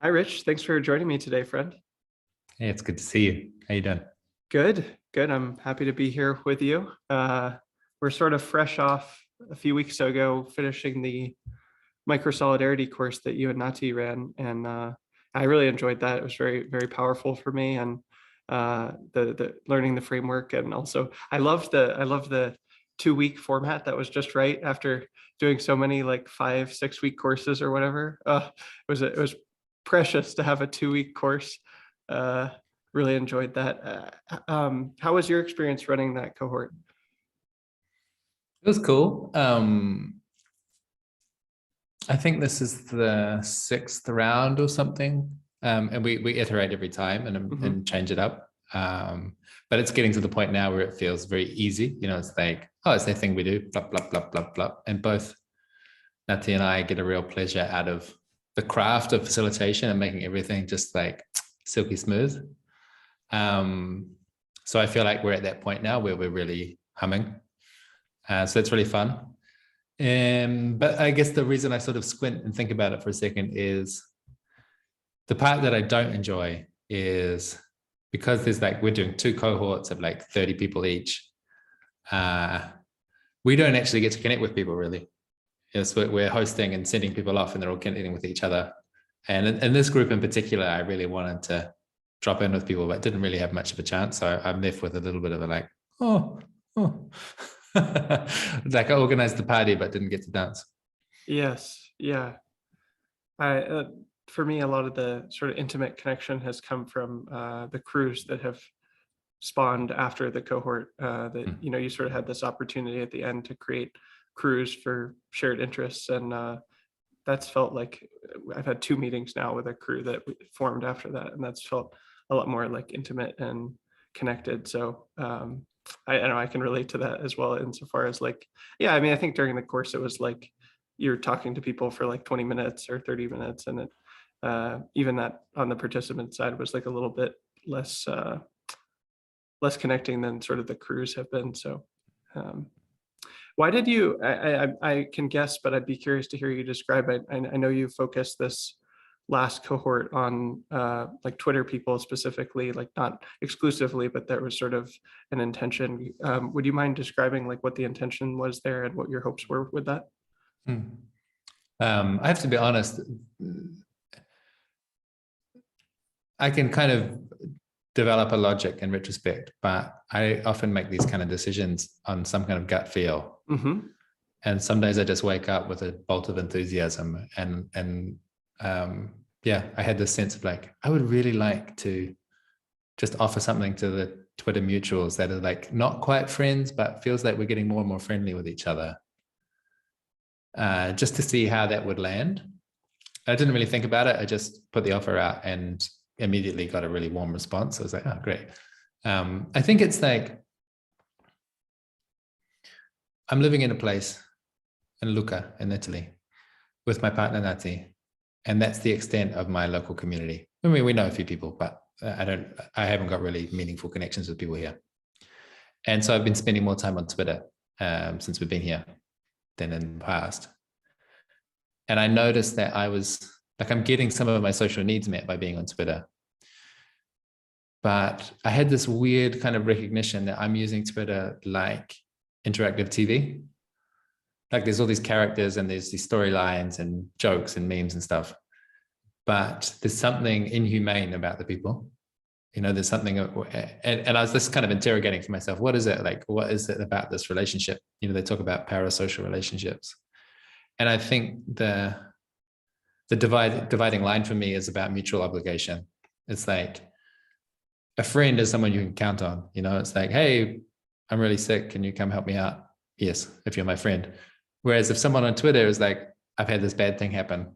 Hi, Rich. Thanks for joining me today, friend. Hey, it's good to see you. How you doing? Good, good. I'm happy to be here with you. We're sort of fresh off a few weeks ago, finishing the Microsolidarity course that you and Nati ran, and I really enjoyed that. It was very, very powerful for me, and the learning the framework, and also I love the 2 week format that was just right after doing so many like 5, 6 week courses or whatever. It was precious to have a 2 week course. Uh, really enjoyed that. How was your experience running that cohort? It was cool. I think this is the sixth round or something. And we iterate every time and change it up. But it's getting to the point now where it feels very easy. It's like, oh, it's the thing we do, blah, blah, blah, blah, blah. And both Nati and I get a real pleasure out of the craft of facilitation and making everything just like silky smooth. So I feel like we're at that point now where we're really humming. So it's really fun. But I guess the reason I sort of squint and think about it for a second is the part that I don't enjoy is because we're doing 2 cohorts of like 30 people each. We don't actually get to connect with people really. Yes, we're hosting and sending people off and they're all connecting with each other. And in this group in particular, I really wanted to drop in with people, but didn't really have much of a chance. So I'm left with a little bit of a like, oh. Like I organized the party, but didn't get to dance. Yes, yeah. For me, a lot of the sort of intimate connection has come from the crews that have spawned after the cohort. That you sort of had this opportunity at the end to create crews for shared interests, and that's felt like I've had 2 meetings now with a crew that we formed after that, and that's felt a lot more like intimate and connected. So I know I can relate to that as well, insofar as like, yeah, I mean, I think during the course it was like you're talking to people for like 20 minutes or 30 minutes, and it even that on the participant side was like a little bit less connecting than sort of the crews have been. So um, why did you, I can guess, but I'd be curious to hear you describe it. I know you focused this last cohort on like Twitter people specifically, like not exclusively, but there was sort of an intention. Would you mind describing like what the intention was there and what your hopes were with that? I have to be honest, I can kind of develop a logic in retrospect, but I often make these kind of decisions on some kind of gut feel. And some days I just wake up with a bolt of enthusiasm and yeah, I had this sense of like, I would really like to just offer something to the Twitter mutuals that are like not quite friends, but feels like we're getting more and more friendly with each other. Just to see how that would land. I didn't really think about it. I just put the offer out and immediately got a really warm response. I was like, oh, great. I think it's like, I'm living in a place in Lucca in Italy with my partner Nati, and that's the extent of my local community. I mean, we know a few people, but I haven't got really meaningful connections with people here. And so I've been spending more time on Twitter since we've been here than in the past. And I noticed that I'm getting some of my social needs met by being on Twitter. But I had this weird kind of recognition that I'm using Twitter like interactive TV. Like there's all these characters and there's these storylines and jokes and memes and stuff. But there's something inhumane about the people. There's something, and I was just kind of interrogating for myself, what is it like? What is it about this relationship? They talk about parasocial relationships. And I think the dividing line for me is about mutual obligation. It's like a friend is someone you can count on. It's like, hey, I'm really sick. Can you come help me out? Yes, if you're my friend. Whereas if someone on Twitter is like, I've had this bad thing happen,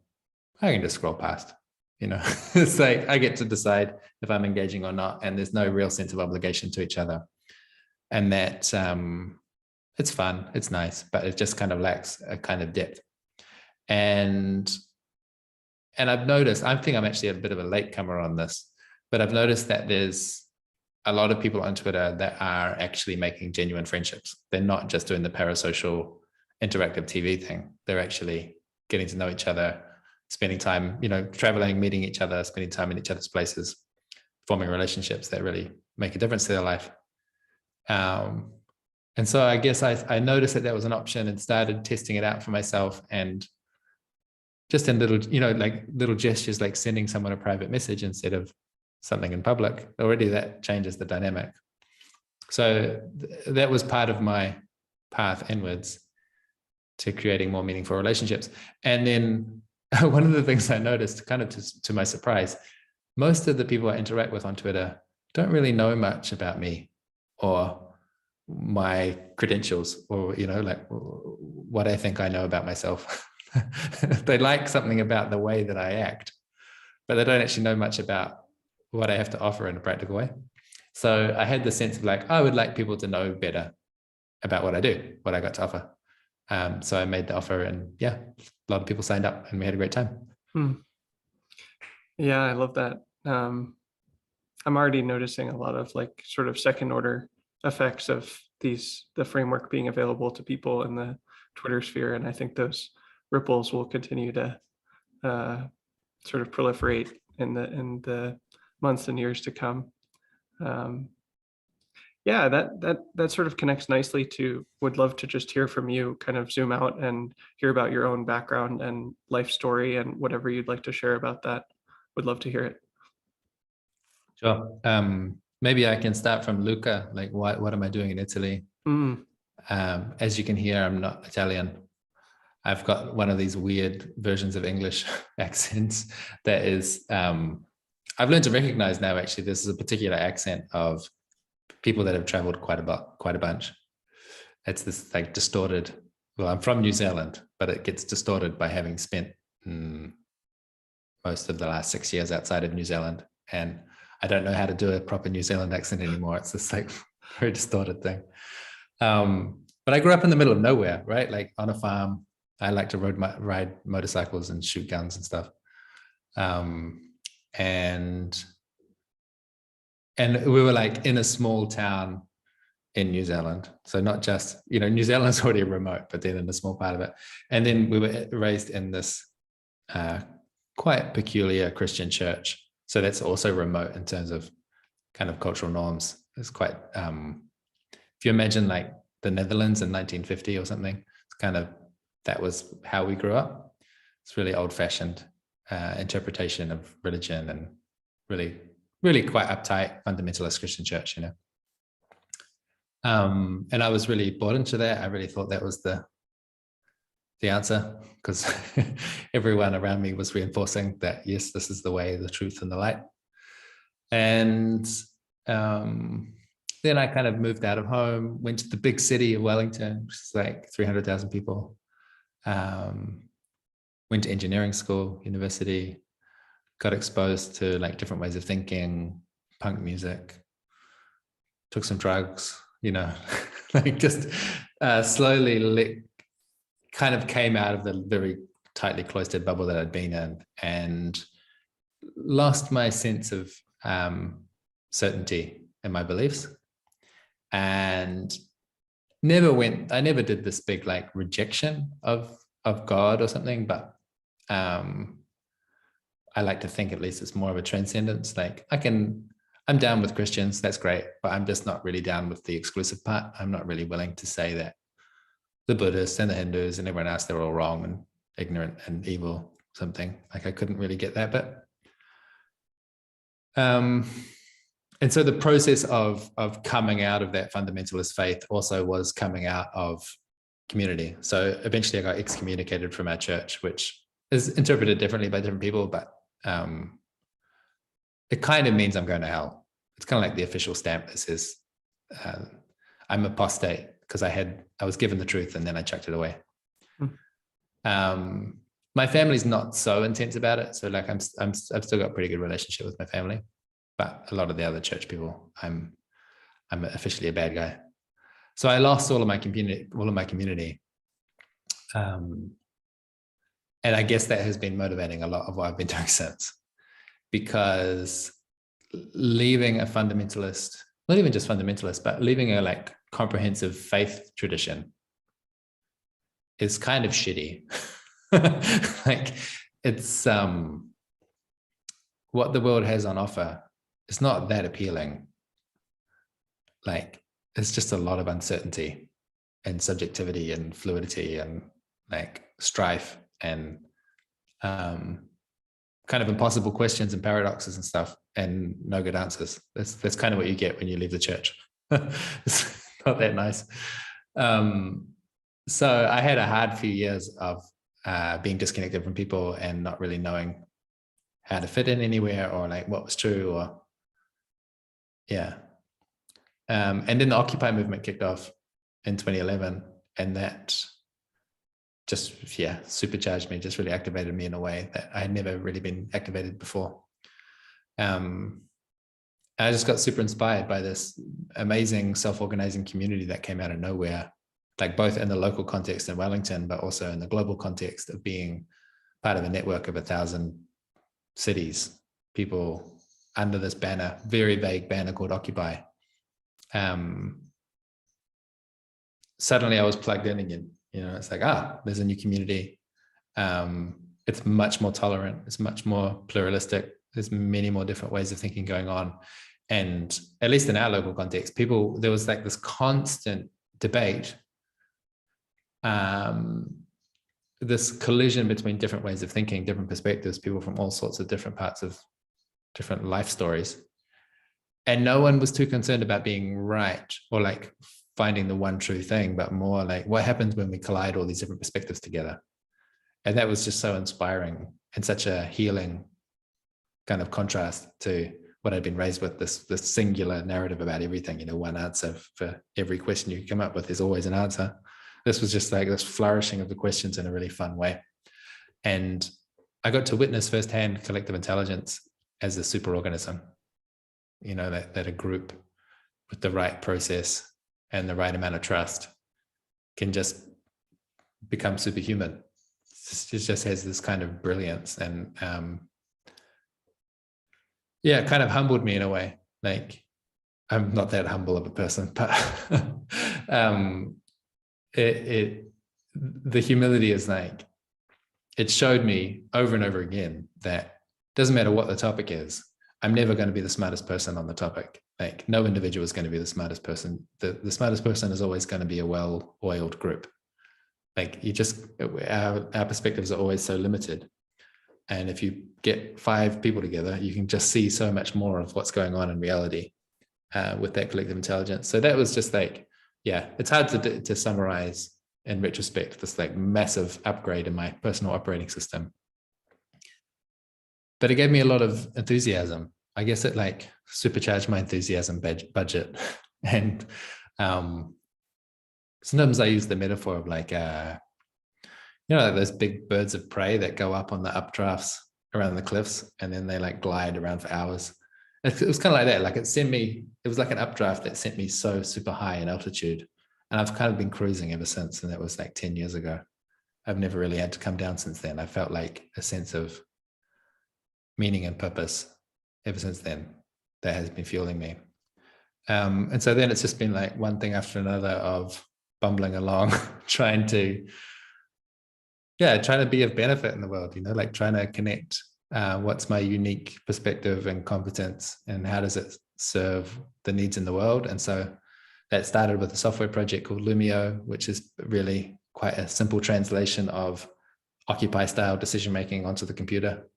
I can just scroll past. It's like I get to decide if I'm engaging or not, and there's no real sense of obligation to each other. And that it's fun, it's nice, but it just kind of lacks a kind of depth. And I've noticed, I think I'm actually a bit of a latecomer on this, but I've noticed that there's a lot of people on Twitter that are actually making genuine friendships. They're not just doing the parasocial interactive TV thing. They're actually getting to know each other spending time, traveling, meeting each other, spending time in each other's places, forming relationships that really make a difference to their life. And so I guess I noticed that was an option and started testing it out for myself, and just in little, like little gestures, like sending someone a private message instead of something in public, already that changes the dynamic. So that was part of my path inwards to creating more meaningful relationships. And then one of the things I noticed, kind of to my surprise, most of the people I interact with on Twitter don't really know much about me or my credentials, or like what I think I know about myself. They like something about the way that I act, but they don't actually know much about what I have to offer in a practical way. So I had the sense of like, I would like people to know better about what I do, what I got to offer. So I made the offer, and yeah, a lot of people signed up, and we had a great time. Yeah, I love that. I'm already noticing a lot of like sort of second order effects of the framework being available to people in the Twitter sphere. And I think those ripples will continue to sort of proliferate in the months and years to come. Yeah, that sort of connects nicely to, would love to just hear from you, kind of zoom out and hear about your own background and life story, and whatever you'd like to share about that. Would love to hear it. Sure. Maybe I can start from Luca. Like, what am I doing in Italy? As you can hear, I'm not Italian. I've got one of these weird versions of English accents that is, I've learned to recognize now, actually, this is a particular accent of people that have traveled quite a bunch. It's this like distorted, well, I'm from New Zealand, but it gets distorted by having spent most of the last 6 years outside of New Zealand. And I don't know how to do a proper New Zealand accent anymore. It's this like very distorted thing. But I grew up in the middle of nowhere, right? Like on a farm. I like to ride motorcycles and shoot guns and stuff. And we were like in a small town in New Zealand. So not just, New Zealand's already remote, but then in a small part of it. And then we were raised in this quite peculiar Christian church. So that's also remote in terms of kind of cultural norms. It's quite, if you imagine like the Netherlands in 1950 or something, it's kind of, that was how we grew up. It's really old-fashioned interpretation of religion, and really, really quite uptight fundamentalist Christian church, and I was really bought into that. I really thought that was the answer, because everyone around me was reinforcing that, yes, this is the way, the truth, and the light. And then I kind of moved out of home, went to the big city of Wellington, which is like 300,000 people. Went to engineering school, university, got exposed to like different ways of thinking, punk music, took some drugs, like just slowly kind of came out of the very tightly cloistered bubble that I'd been in, and lost my sense of certainty in my beliefs, and I never did this big like rejection of God or something, but I like to think at least it's more of a transcendence. Like I'm down with Christians, that's great, but I'm just not really down with the exclusive part. I'm not really willing to say that the Buddhists and the Hindus and everyone else, they're all wrong and ignorant and evil, something. Like I couldn't really get that bit. And so the process of coming out of that fundamentalist faith also was coming out of community. So eventually I got excommunicated from our church, which is interpreted differently by different people, but it kind of means I'm going to hell. It's kind of like the official stamp that says I'm apostate, because I was given the truth and then I chucked it away. My family's not so intense about it, so like I've still got a pretty good relationship with my family, but a lot of the other church people, I'm officially a bad guy. So I lost all of my community. And I guess that has been motivating a lot of what I've been doing since, because leaving a fundamentalist, not even just fundamentalist, but leaving a like comprehensive faith tradition is kind of shitty. Like it's what the world has on offer. It's not that appealing. Like, it's just a lot of uncertainty and subjectivity and fluidity and like strife and kind of impossible questions and paradoxes and stuff, and no good answers. That's kind of what you get when you leave the church. It's not that nice. So I had a hard few years of being disconnected from people and not really knowing how to fit in anywhere or like what was true or yeah. And then the Occupy movement kicked off in 2011, and that just, yeah, supercharged me, just really activated me in a way that I had never really been activated before. I just got super inspired by this amazing self-organizing community that came out of nowhere, like both in the local context in Wellington, but also in the global context of being part of a network of 1,000 cities, people under this banner, very vague banner called Occupy. Suddenly I was plugged in again. You know, it's like, there's a new community. It's much more tolerant. It's much more pluralistic. There's many more different ways of thinking going on. And at least in our local context, there was like this constant debate, this collision between different ways of thinking, different perspectives, people from all sorts of different parts of different life stories. And no one was too concerned about being right or like finding the one true thing, but more like what happens when we collide all these different perspectives together. And that was just so inspiring and such a healing kind of contrast to what I'd been raised with, this singular narrative about everything, you know, one answer for every question you come up with, there's always an answer. This was just like this flourishing of the questions in a really fun way. And I got to witness firsthand collective intelligence as a superorganism, you know, that a group with the right process and the right amount of trust can just become superhuman. It just has this kind of brilliance and yeah, it kind of humbled me in a way. Like, I'm not that humble of a person, but the humility is like, it showed me over and over again that it doesn't matter what the topic is, I'm never going to be the smartest person on the topic. Like, no individual is going to be the smartest person. The smartest person is always going to be a well-oiled group. Like, our perspectives are always so limited. And if you get 5 people together, you can just see so much more of what's going on in reality with that collective intelligence. So that was just like, yeah, it's hard to summarize in retrospect, this like massive upgrade in my personal operating system. But it gave me a lot of enthusiasm. I guess it like supercharged my enthusiasm budget. And sometimes I use the metaphor of like, you know, like those big birds of prey that go up on the updrafts around the cliffs and then they like glide around for hours. It was kind of like that. Like it was like an updraft that sent me so super high in altitude. And I've kind of been cruising ever since. And that was like 10 years ago. I've never really had to come down since then. I felt like a sense of meaning and purpose ever since then that has been fueling me. And so then it's just been like one thing after another of bumbling along, trying to be of benefit in the world, you know, like trying to connect what's my unique perspective and competence and how does it serve the needs in the world. And so that started with a software project called Lumio, which is really quite a simple translation of Occupy style decision-making onto the computer.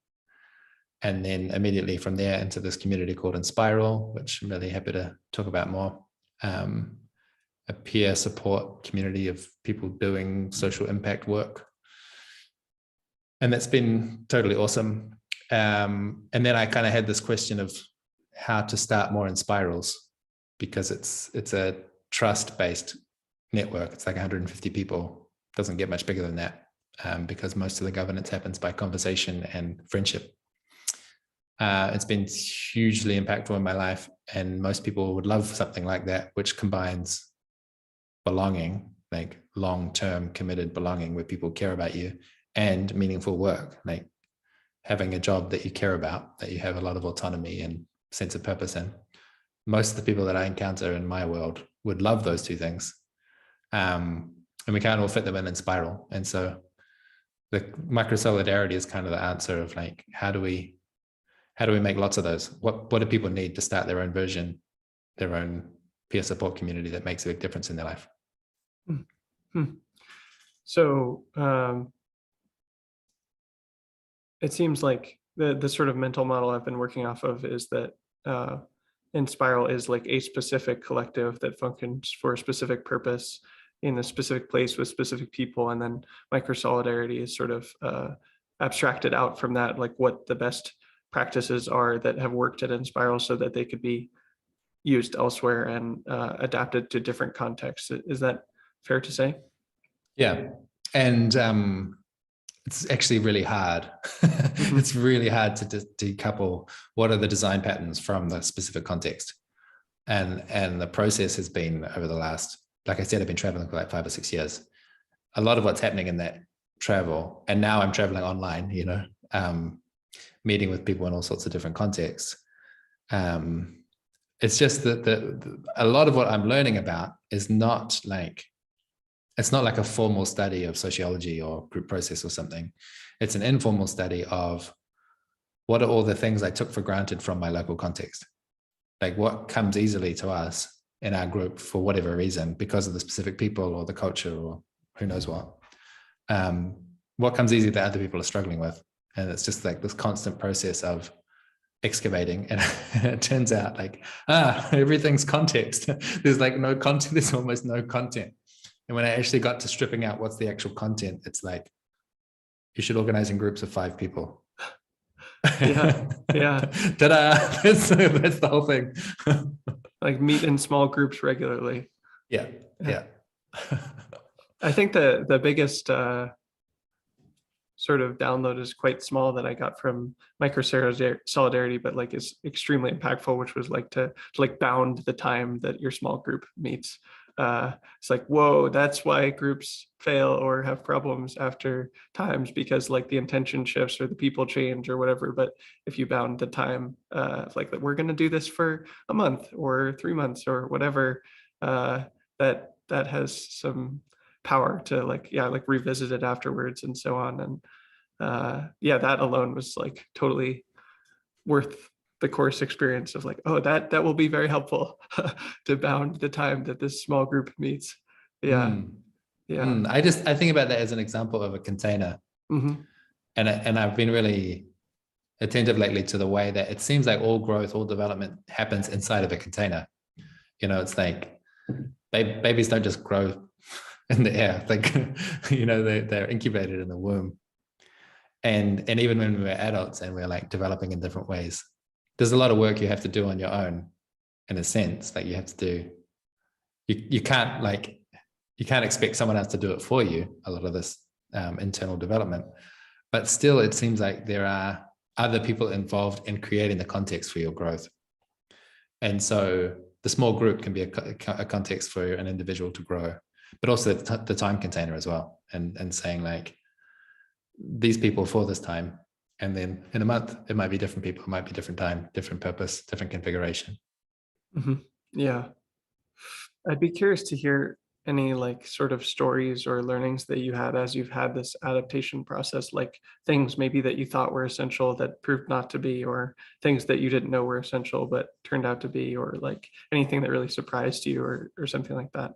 And then immediately from there into this community called Enspiral, which I'm really happy to talk about more. A peer support community of people doing social impact work. And that's been totally awesome. And then I kind of had this question of how to start more Enspirals, because it's a trust-based network. It's like 150 people. Doesn't get much bigger than that because most of the governance happens by conversation and friendship. It's been hugely impactful in my life, and most people would love something like that, which combines belonging, like long-term committed belonging where people care about you, and meaningful work, like having a job that you care about, that you have a lot of autonomy and sense of purpose in. Most of the people that I encounter in my world would love those two things. And we can't all fit them in Enspiral. And so the Microsolidarity is kind of the answer of like, how do we make lots of those? What do people need to start their own version, their own peer support community that makes a big difference in their life? So it seems like the sort of mental model I've been working off of is that Enspiral is like a specific collective that functions for a specific purpose in a specific place with specific people, and then Microsolidarity is sort of abstracted out from that, like what the best practices are that have worked at Enspiral so that they could be used elsewhere and adapted to different contexts. Is that fair to say? Yeah, and it's actually really hard. It's really hard to decouple what are the design patterns from the specific context. And the process has been over the last, like I said, I've been traveling for like 5 or 6 years. A lot of what's happening in that travel, and now I'm traveling online, you know, meeting with people in all sorts of different contexts. It's just that a lot of what I'm learning about is not like, it's not like a formal study of sociology or group process or something. It's an informal study of what are all the things I took for granted from my local context. Like what comes easily to us in our group for whatever reason, because of the specific people or the culture or who knows what. What comes easy that other people are struggling with. And it's just like this constant process of excavating, and it turns out like, everything's context. There's like no content, there's almost no content. And when I actually got to stripping out what's the actual content, it's like, you should organize in groups of 5 people. Yeah. Ta-da! That's the whole thing. Like meet in small groups regularly. Yeah. I think the biggest sort of download is quite small that I got from Microsolidarity, but like is extremely impactful, which was like to like bound the time that your small group meets. It's like, whoa, that's why groups fail or have problems after times, because like the intention shifts or the people change or whatever. But if you bound the time, like that we're going to do this for a month or 3 months or whatever, that has some power to like, like revisit it afterwards and so on. And that alone was like totally worth the course experience of like, oh, that will be very helpful to bound the time that this small group meets. I think about that as an example of a container. And I've been really attentive lately to the way that it seems like all growth, all development happens inside of a container. You know, it's like babies don't just grow in the air, like, you know, they're incubated in the womb. And even when we're adults and we're like developing in different ways, there's a lot of work you have to do on your own, in a sense. Like you have to do, you can't expect someone else to do it for you, a lot of this internal development. But still, it seems like there are other people involved in creating the context for your growth. And so the small group can be a context for an individual to grow, but also the time container as well. And saying like, these people for this time, and then in a month, it might be different people, it might be different time, different purpose, different configuration. Yeah. I'd be curious to hear any like sort of stories or learnings that you had as you've had this adaptation process, like things maybe that you thought were essential that proved not to be, or things that you didn't know were essential but turned out to be, or like anything that really surprised you or something like that.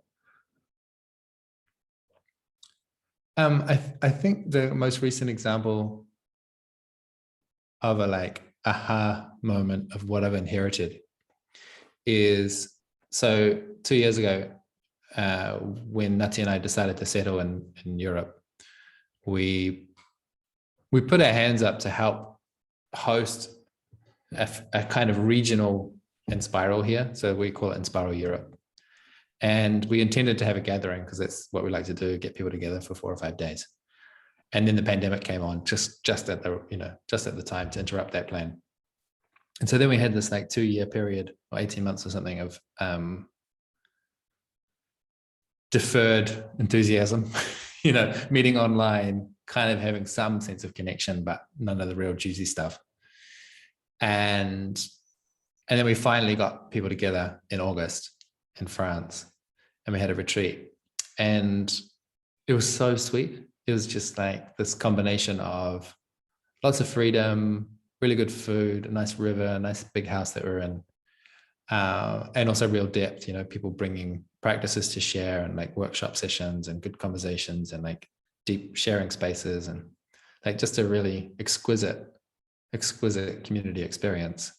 I think the most recent example of a like aha moment of what I've inherited is, so 2 years ago, when Nati and I decided to settle in Europe, we put our hands up to help host a kind of regional Enspiral here. So we call it Enspiral Europe. And we intended to have a gathering because that's what we like to do, get people together for 4 or 5 days. And then the pandemic came on just at the time to interrupt that plan. And so then we had this like 2-year period or 18 months or something of deferred enthusiasm, you know, meeting online, kind of having some sense of connection, but none of the real juicy stuff. And then we finally got people together in August in France, and we had a retreat, and it was so sweet. it was just like this combination of lots of freedom, really good food, a nice river, a nice big house that we're in, and also real depth, people bringing practices to share and like workshop sessions and good conversations and like deep sharing spaces and like just a really exquisite community experience.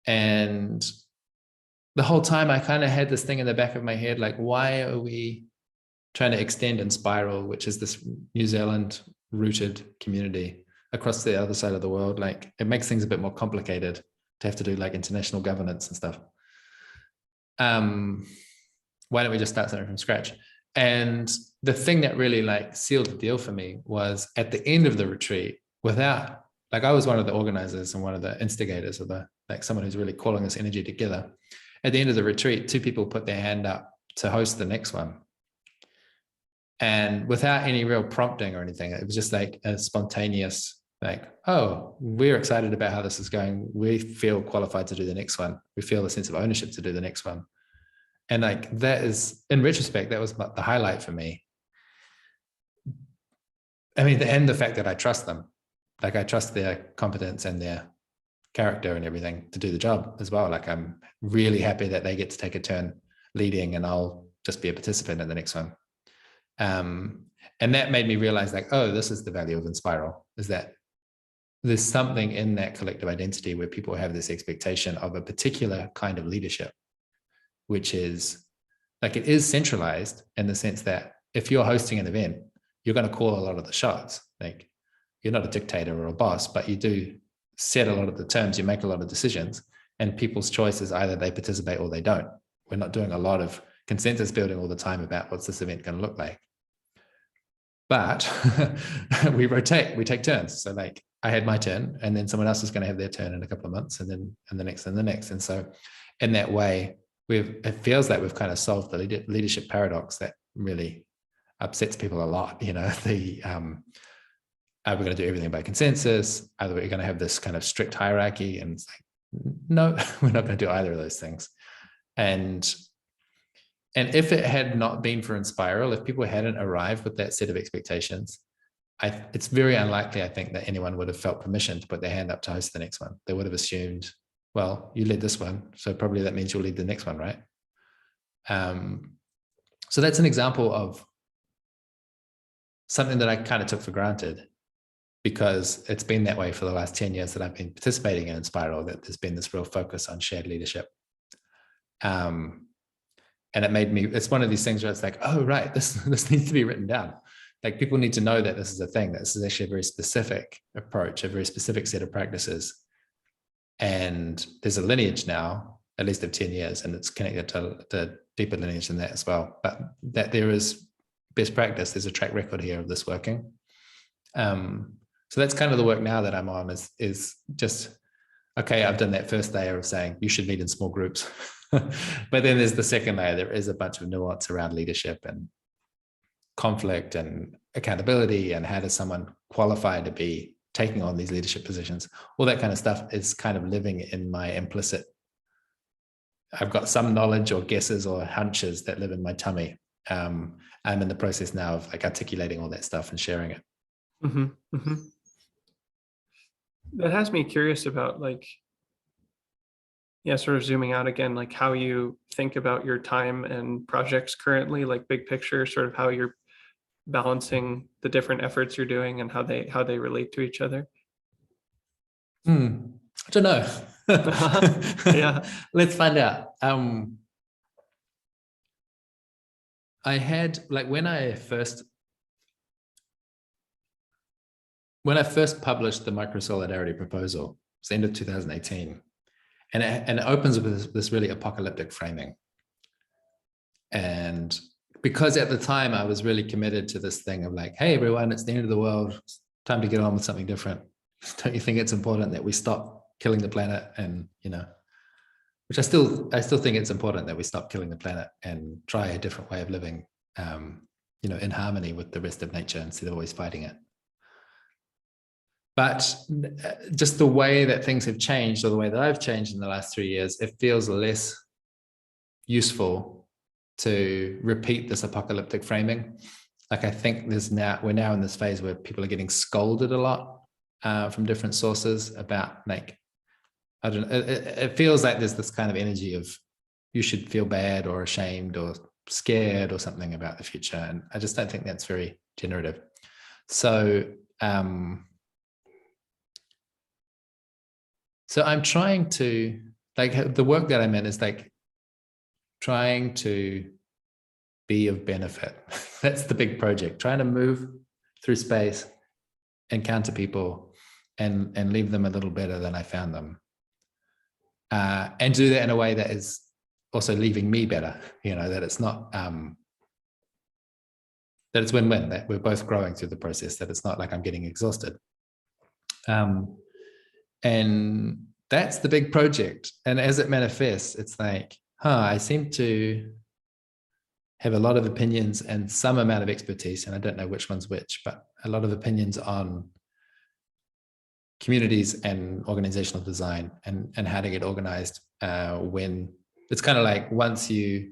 And the whole time I kind of had this thing in the back of my head, like, why are we trying to extend Enspiral, which is this New Zealand rooted community, across the other side of the world? Like, it makes things a bit more complicated to have to do like international governance and stuff. Why don't we just start something from scratch? And the thing that really like sealed the deal for me was at the end of the retreat, without, like, I was one of the organizers and one of the instigators of someone who's really calling this energy together. At the end of the retreat, 2 people put their hand up to host the next one. And without any real prompting or anything, it was just like a spontaneous, like, oh, we're excited about how this is going. We feel qualified to do the next one. We feel a sense of ownership to do the next one. And like, that is, in retrospect, that was the highlight for me. I mean, and the fact that I trust them, like I trust their competence and their character and everything to do the job as well. Like, I'm really happy that they get to take a turn leading and I'll just be a participant in the next one. And that made me realize, like, oh, this is the value of Enspiral, is that there's something in that collective identity where people have this expectation of a particular kind of leadership, which is like, it is centralized in the sense that if you're hosting an event, you're going to call a lot of the shots. Like, you're not a dictator or a boss, but you do set a lot of the terms, you make a lot of decisions, and people's choice is either they participate or they don't. We're not doing a lot of consensus building all the time about what's this event going to look like. But we rotate, we take turns. So like, I had my turn, and then someone else is going to have their turn in a couple of months, and then and the next and the next. And so in that way, it feels like we've kind of solved the leadership paradox that really upsets people a lot. We're going to do everything by consensus. Either we're going to have this kind of strict hierarchy, and it's like, no, we're not going to do either of those things. And if it had not been for Enspiral, if people hadn't arrived with that set of expectations, it's very unlikely, I think, that anyone would have felt permission to put their hand up to host the next one. They would have assumed, well, you led this one, so probably that means you'll lead the next one, right? So that's an example of something that I kind of took for granted, because it's been that way for the last 10 years that I've been participating in Enspiral, that there's been this real focus on shared leadership. And it made me, it's one of these things where it's like, oh, right, this needs to be written down. Like, people need to know that this is a thing, that this is actually a very specific approach, a very specific set of practices. And there's a lineage now, at least of 10 years, and it's connected to the deeper lineage than that as well. But that there is best practice, there's a track record here of this working. So that's kind of the work now that I'm on, is just, okay, I've done that first layer of saying you should meet in small groups. But then there's the second layer. There is a bunch of nuance around leadership and conflict and accountability, and how does someone qualify to be taking on these leadership positions. All that kind of stuff is kind of living in my implicit, I've got some knowledge or guesses or hunches that live in my tummy. I'm in the process now of like articulating all that stuff and sharing it. Mm-hmm, mm-hmm. That has me curious about, like, sort of zooming out again, like how you think about your time and projects currently, like big picture, sort of how you're balancing the different efforts you're doing and how they relate to each other. I don't know. Yeah. Let's find out. I had, like, when I first published the Microsolidarity proposal, it's the end of 2018, and it opens with this really apocalyptic framing. And because at the time I was really committed to this thing of like, hey, everyone, it's the end of the world. It's time to get on with something different. Don't you think it's important that we stop killing the planet? And, which I still think it's important that we stop killing the planet and try a different way of living, in harmony with the rest of nature instead of always fighting it. But just the way that things have changed, or the way that I've changed in the last 3 years, it feels less useful to repeat this apocalyptic framing. Like I think we're now in this phase where people are getting scolded a lot from different sources about like, I don't know, it feels like there's this kind of energy of you should feel bad or ashamed or scared or something about the future. And I just don't think that's very generative. So, so I'm trying to, like, the work that I'm in is like trying to be of benefit. That's the big project, trying to move through space, encounter people, and leave them a little better than I found them. And do that in a way that is also leaving me better, that it's not, that it's win-win, that we're both growing through the process, that it's not like I'm getting exhausted. And that's the big project. And as it manifests, it's like, I seem to have a lot of opinions and some amount of expertise, and I don't know which one's which, but a lot of opinions on communities and organizational design and how to get organized when it's kind of like once you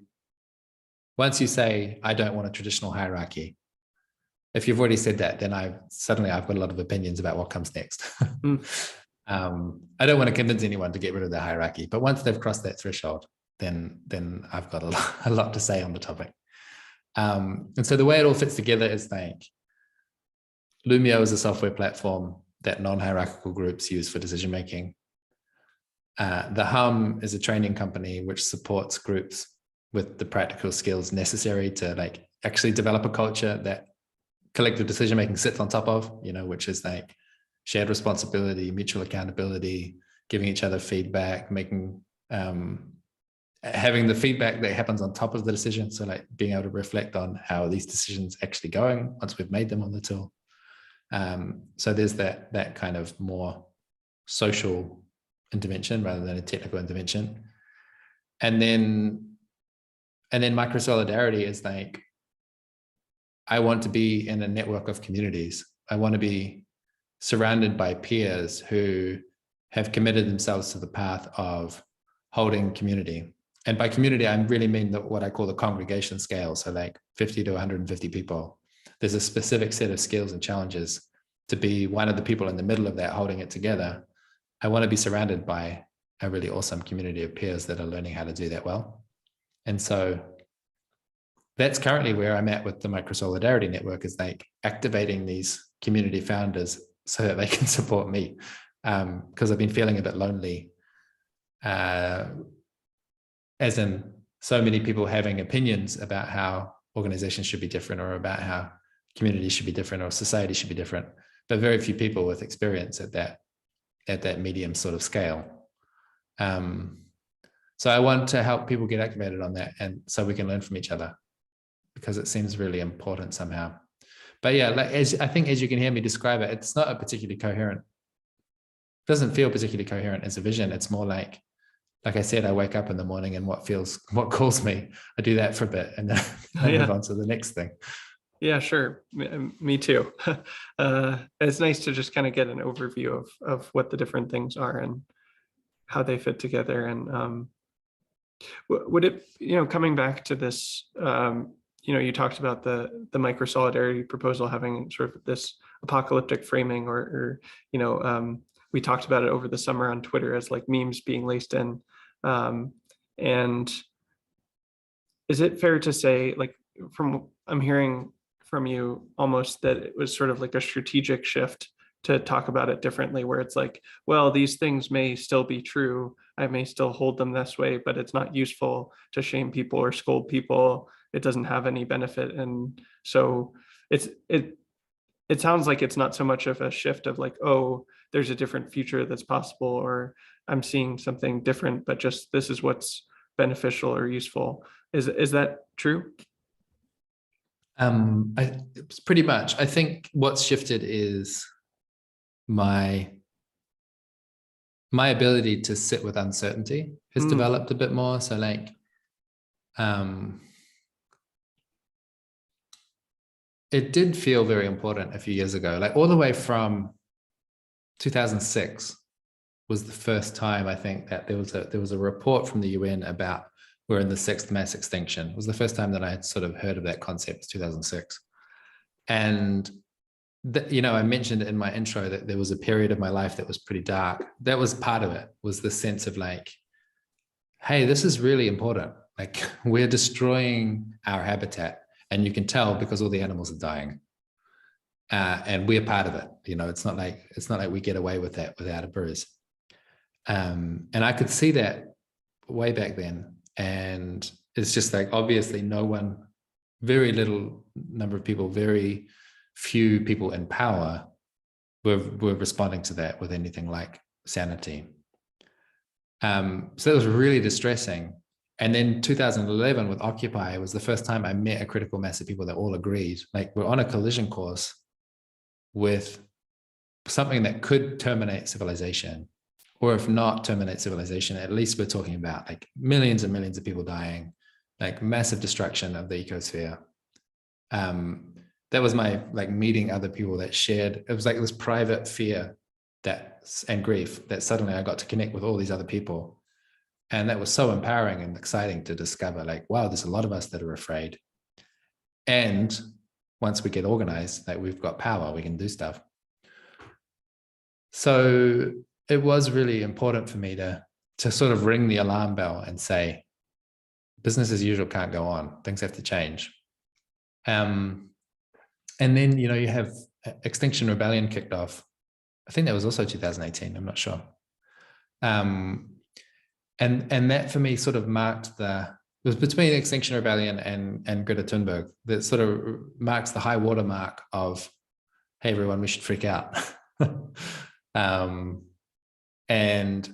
say, I don't want a traditional hierarchy, if you've already said that, then I've got a lot of opinions about what comes next. I don't want to convince anyone to get rid of the hierarchy, but once they've crossed that threshold, then I've got a lot to say on the topic. And so the way it all fits together is like Lumio is a software platform that non-hierarchical groups use for decision making. The Hum is a training company which supports groups with the practical skills necessary to like actually develop a culture that collective decision making sits on top of, which is like shared responsibility, mutual accountability, giving each other feedback, making having the feedback that happens on top of the decision. So like being able to reflect on how these decisions actually going once we've made them on the tool. So there's that kind of more social intervention rather than a technical intervention. And then Microsolidarity is like, I want to be in a network of communities. I want to be surrounded by peers who have committed themselves to the path of holding community. And by community, I really mean what I call the congregation scale. So like 50 to 150 people. There's a specific set of skills and challenges to be one of the people in the middle of that, holding it together. I want to be surrounded by a really awesome community of peers that are learning how to do that well. And so that's currently where I'm at with the Microsolidarity network, is like activating these community founders so that they can support me. Because I've been feeling a bit lonely, as in so many people having opinions about how organizations should be different, or about how communities should be different, or society should be different, but very few people with experience at that medium sort of scale. So I want to help people get activated on that, and so we can learn from each other, because it seems really important somehow. But yeah, like I think as you can hear me describe it, it's not a particularly coherent, doesn't feel particularly coherent as a vision. It's more like I said, I wake up in the morning and what calls me, I do that for a bit, and then I move on to the next thing. Yeah, sure. Me too. It's nice to just kind of get an overview of what the different things are and how they fit together. And would it, coming back to this, you talked about the Microsolidarity proposal having sort of this apocalyptic framing, or we talked about it over the summer on Twitter as like memes being laced in. And is it fair to say, like, I'm hearing from you almost that it was sort of like a strategic shift to talk about it differently, where it's like, well, these things may still be true, I may still hold them this way, but it's not useful to shame people or scold people. It doesn't have any benefit. And so it sounds like it's not so much of a shift of like, oh, there's a different future that's possible, or I'm seeing something different, but just this is what's beneficial or useful. Is that true? It's pretty much. I think what's shifted is my ability to sit with uncertainty has developed a bit more. So like, it did feel very important a few years ago, like all the way from 2006 was the first time I think that there was a report from the UN about we're in the 6th mass extinction. It was the first time that I had sort of heard of that concept, 2006. And I mentioned in my intro that there was a period of my life that was pretty dark. That was part of it, was the sense of like, hey, this is really important. Like, we're destroying our habitat, and you can tell because all the animals are dying. And we're part of it. It's not like we get away with that without a bruise. And I could see that way back then. And it's just like, obviously very little number of people, very few people in power were responding to that with anything like sanity. So it was really distressing. And then 2011 with Occupy was the first time I met a critical mass of people that all agreed, like, we're on a collision course with something that could terminate civilization, or if not terminate civilization, at least we're talking about like millions and millions of people dying, like massive destruction of the ecosphere. That was my like meeting other people that shared, it was like this private fear and grief that suddenly I got to connect with all these other people. And that was so empowering and exciting to discover, like, wow, there's a lot of us that are afraid. And once we get organized, like, we've got power, we can do stuff. So it was really important for me to sort of ring the alarm bell and say, business as usual can't go on. Things have to change. And then, you have Extinction Rebellion kicked off. I think that was also 2018. I'm not sure. And that for me sort of marked it was between Extinction Rebellion and Greta Thunberg, that sort of marks the high water mark of, hey, everyone, we should freak out. And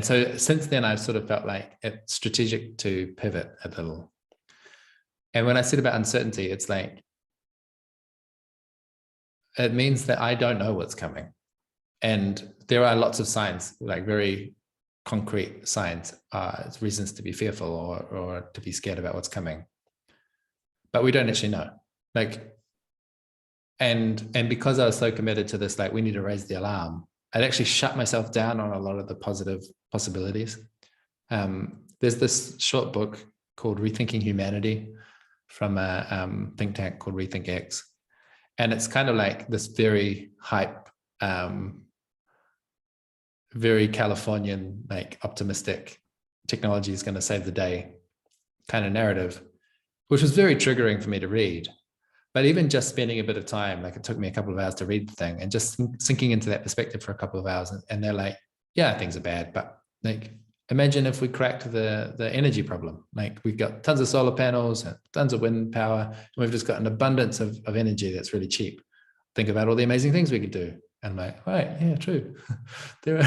so since then, I've sort of felt like it's strategic to pivot a little. And when I said about uncertainty, it's like, it means that I don't know what's coming. And there are lots of signs, like very concrete signs, reasons to be fearful or to be scared about what's coming. But we don't actually know. Like, and because I was so committed to this, like, we need to raise the alarm, I'd actually shut myself down on a lot of the positive possibilities. There's this short book called Rethinking Humanity from a think tank called Rethink X. And it's kind of like this very hype, very Californian, like, optimistic, technology is going to save the day kind of narrative, which was very triggering for me to read. But even just spending a bit of time, like, it took me a couple of hours to read the thing, and just sinking into that perspective for a couple of hours. And they're like, yeah, things are bad, but like, imagine if we cracked the energy problem. Like, we've got tons of solar panels and tons of wind power, and we've just got an abundance of energy that's really cheap. Think about all the amazing things we could do. And I'm like, right, yeah, true. There are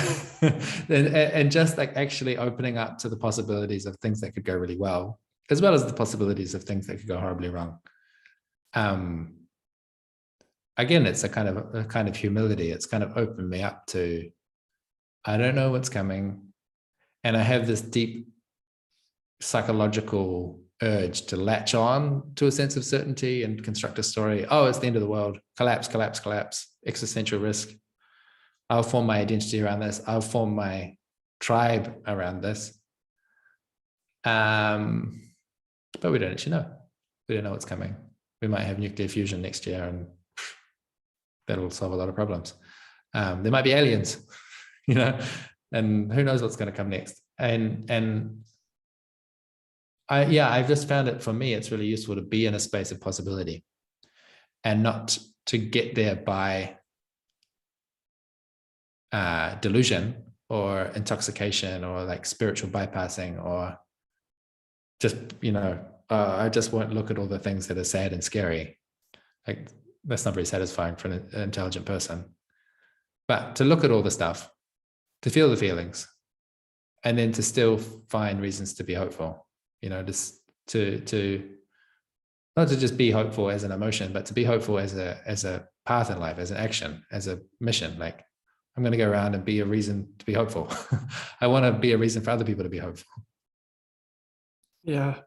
and just like actually opening up to the possibilities of things that could go really well, as well as the possibilities of things that could go horribly wrong. Again, it's a kind of humility. It's kind of opened me up to, I don't know what's coming. And I have this deep psychological urge to latch on to a sense of certainty and construct a story. Oh, it's the end of the world. Collapse, collapse, collapse. Existential risk. I'll form my identity around this. I'll form my tribe around this. But we don't actually know. We don't know what's coming. We might have nuclear fusion next year, and that'll solve a lot of problems. There might be aliens, and who knows what's going to come next. And I've just found it, for me, it's really useful to be in a space of possibility and not to get there by delusion or intoxication or like spiritual bypassing, or just, I just won't look at all the things that are sad and scary. Like, that's not very satisfying for an intelligent person. But to look at all the stuff, to feel the feelings, and then to still find reasons to be hopeful, just to not to just be hopeful as an emotion, but to be hopeful as a path in life, as an action, as a mission. Like, I'm going to go around and be a reason to be hopeful. I want to be a reason for other people to be hopeful. Yeah.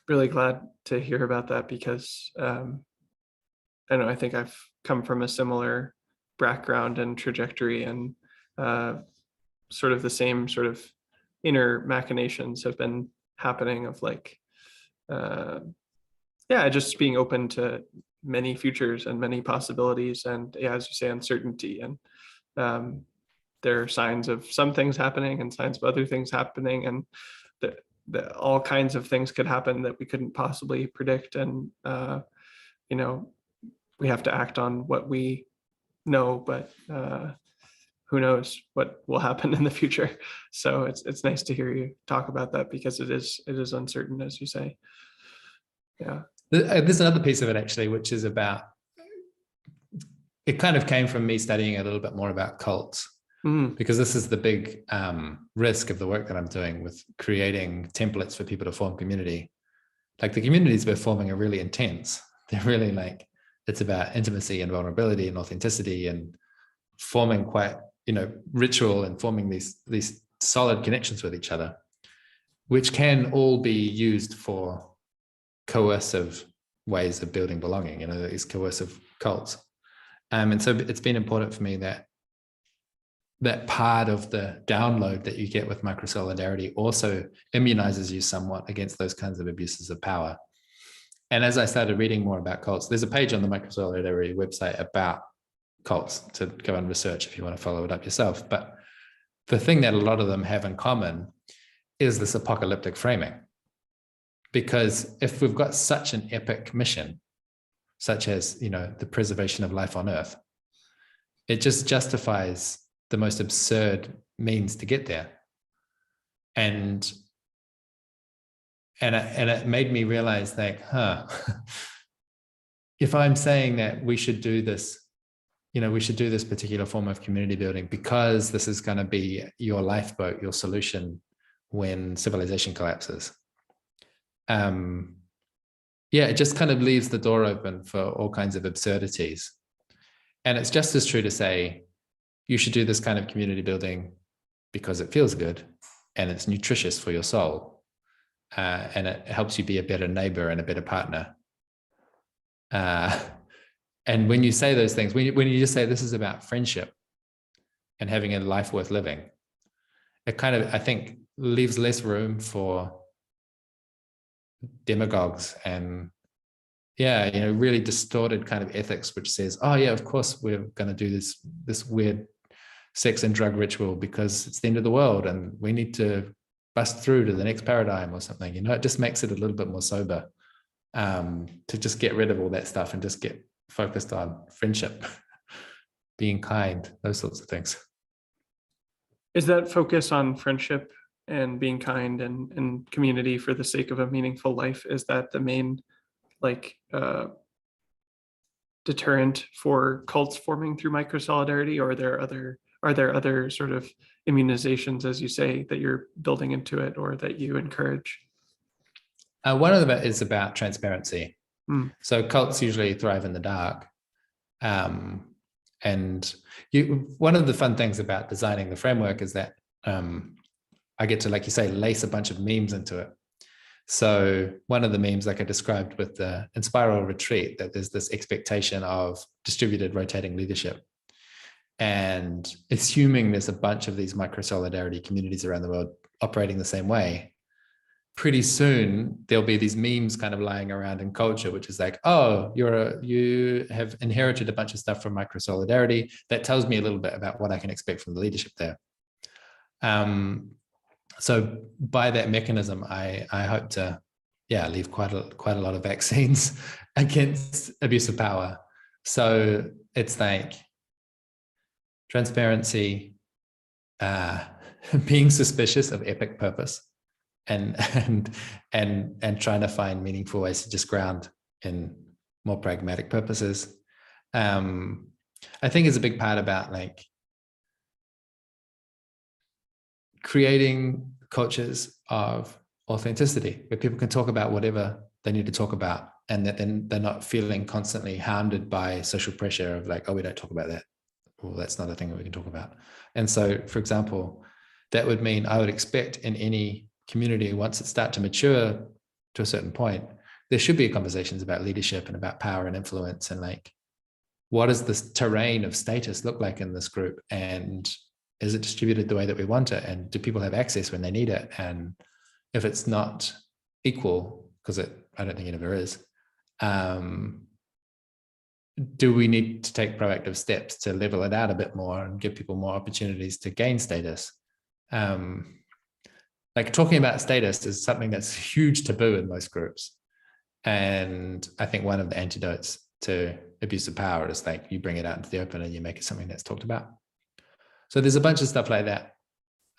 Really glad to hear about that, because I think I've come from a similar background and trajectory, and sort of the same sort of inner machinations have been happening of like Yeah, just being open to many futures and many possibilities, and yeah, as you say, uncertainty. And there are signs of some things happening and signs of other things happening, and all kinds of things could happen that we couldn't possibly predict. And you know, we have to act on what we know, but who knows what will happen in the future. So it's nice to hear you talk about that, because it is uncertain, as you say. Yeah. There's another piece of it actually, which is about, it kind of came from me studying a little bit more about cults, because this is the big risk of the work that I'm doing with creating templates for people to form community. Like the communities we're forming are really intense. They're really like, it's about intimacy and vulnerability and authenticity and forming quite, ritual and forming these solid connections with each other, which can all be used for coercive ways of building belonging, these coercive cults. And so it's been important for me that part of the download that you get with Microsolidarity also immunizes you somewhat against those kinds of abuses of power. And as I started reading more about cults, there's a page on the Microsolidarity website about cults to go and research if you want to follow it up yourself. But the thing that a lot of them have in common is this apocalyptic framing. Because if we've got such an epic mission, such as, the preservation of life on Earth, it just justifies the most absurd means to get there. And it made me realize like, if I'm saying that we should do this, we should do this particular form of community building because this is going to be your lifeboat, your solution when civilization collapses. It just kind of leaves the door open for all kinds of absurdities. And it's just as true to say, you should do this kind of community building because it feels good and it's nutritious for your soul. And it helps you be a better neighbor and a better partner. And when you say those things, when you just say this is about friendship and having a life worth living, it kind of, I think, leaves less room for demagogues and really distorted kind of ethics, which says, oh yeah, of course we're going to do this weird sex and drug ritual because it's the end of the world and we need to bust through to the next paradigm or something. It just makes it a little bit more sober, to just get rid of all that stuff and just get focused on friendship, being kind, those sorts of things. Is that focus on friendship and being kind and community for the sake of a meaningful life, is that the main deterrent for cults forming through Microsolidarity, or are there other sort of immunizations, as you say, that you're building into it or that you encourage? One of them is about transparency. So cults usually thrive in the dark. And one of the fun things about designing the framework is that I get to, like you say, lace a bunch of memes into it. So one of the memes, like I described with the Enspiral retreat, that there's this expectation of distributed rotating leadership. And assuming there's a bunch of these Microsolidarity communities around the world operating the same way, pretty soon there'll be these memes kind of lying around in culture, which is like, oh, you have inherited a bunch of stuff from Microsolidarity that tells me a little bit about what I can expect from the leadership there. So by that mechanism, I hope to, leave quite a lot of vaccines against abuse of power. So it's like transparency, being suspicious of epic purpose, and trying to find meaningful ways to just ground in more pragmatic purposes. I think is a big part about like creating cultures of authenticity where people can talk about whatever they need to talk about, and that then they're not feeling constantly hounded by social pressure of like, oh, we don't talk about that, or that's not a thing that we can talk about. And so, for example, that would mean I would expect in any community, once it starts to mature to a certain point, there should be conversations about leadership and about power and influence, and like, what does this terrain of status look like in this group, and is it distributed the way that we want it, and do people have access when they need it? And if it's not equal, because I don't think it ever is, do we need to take proactive steps to level it out a bit more and give people more opportunities to gain status? Like talking about status is something that's huge taboo in most groups. And I think one of the antidotes to abuse of power is like you bring it out into the open and you make it something that's talked about. So there's a bunch of stuff like that.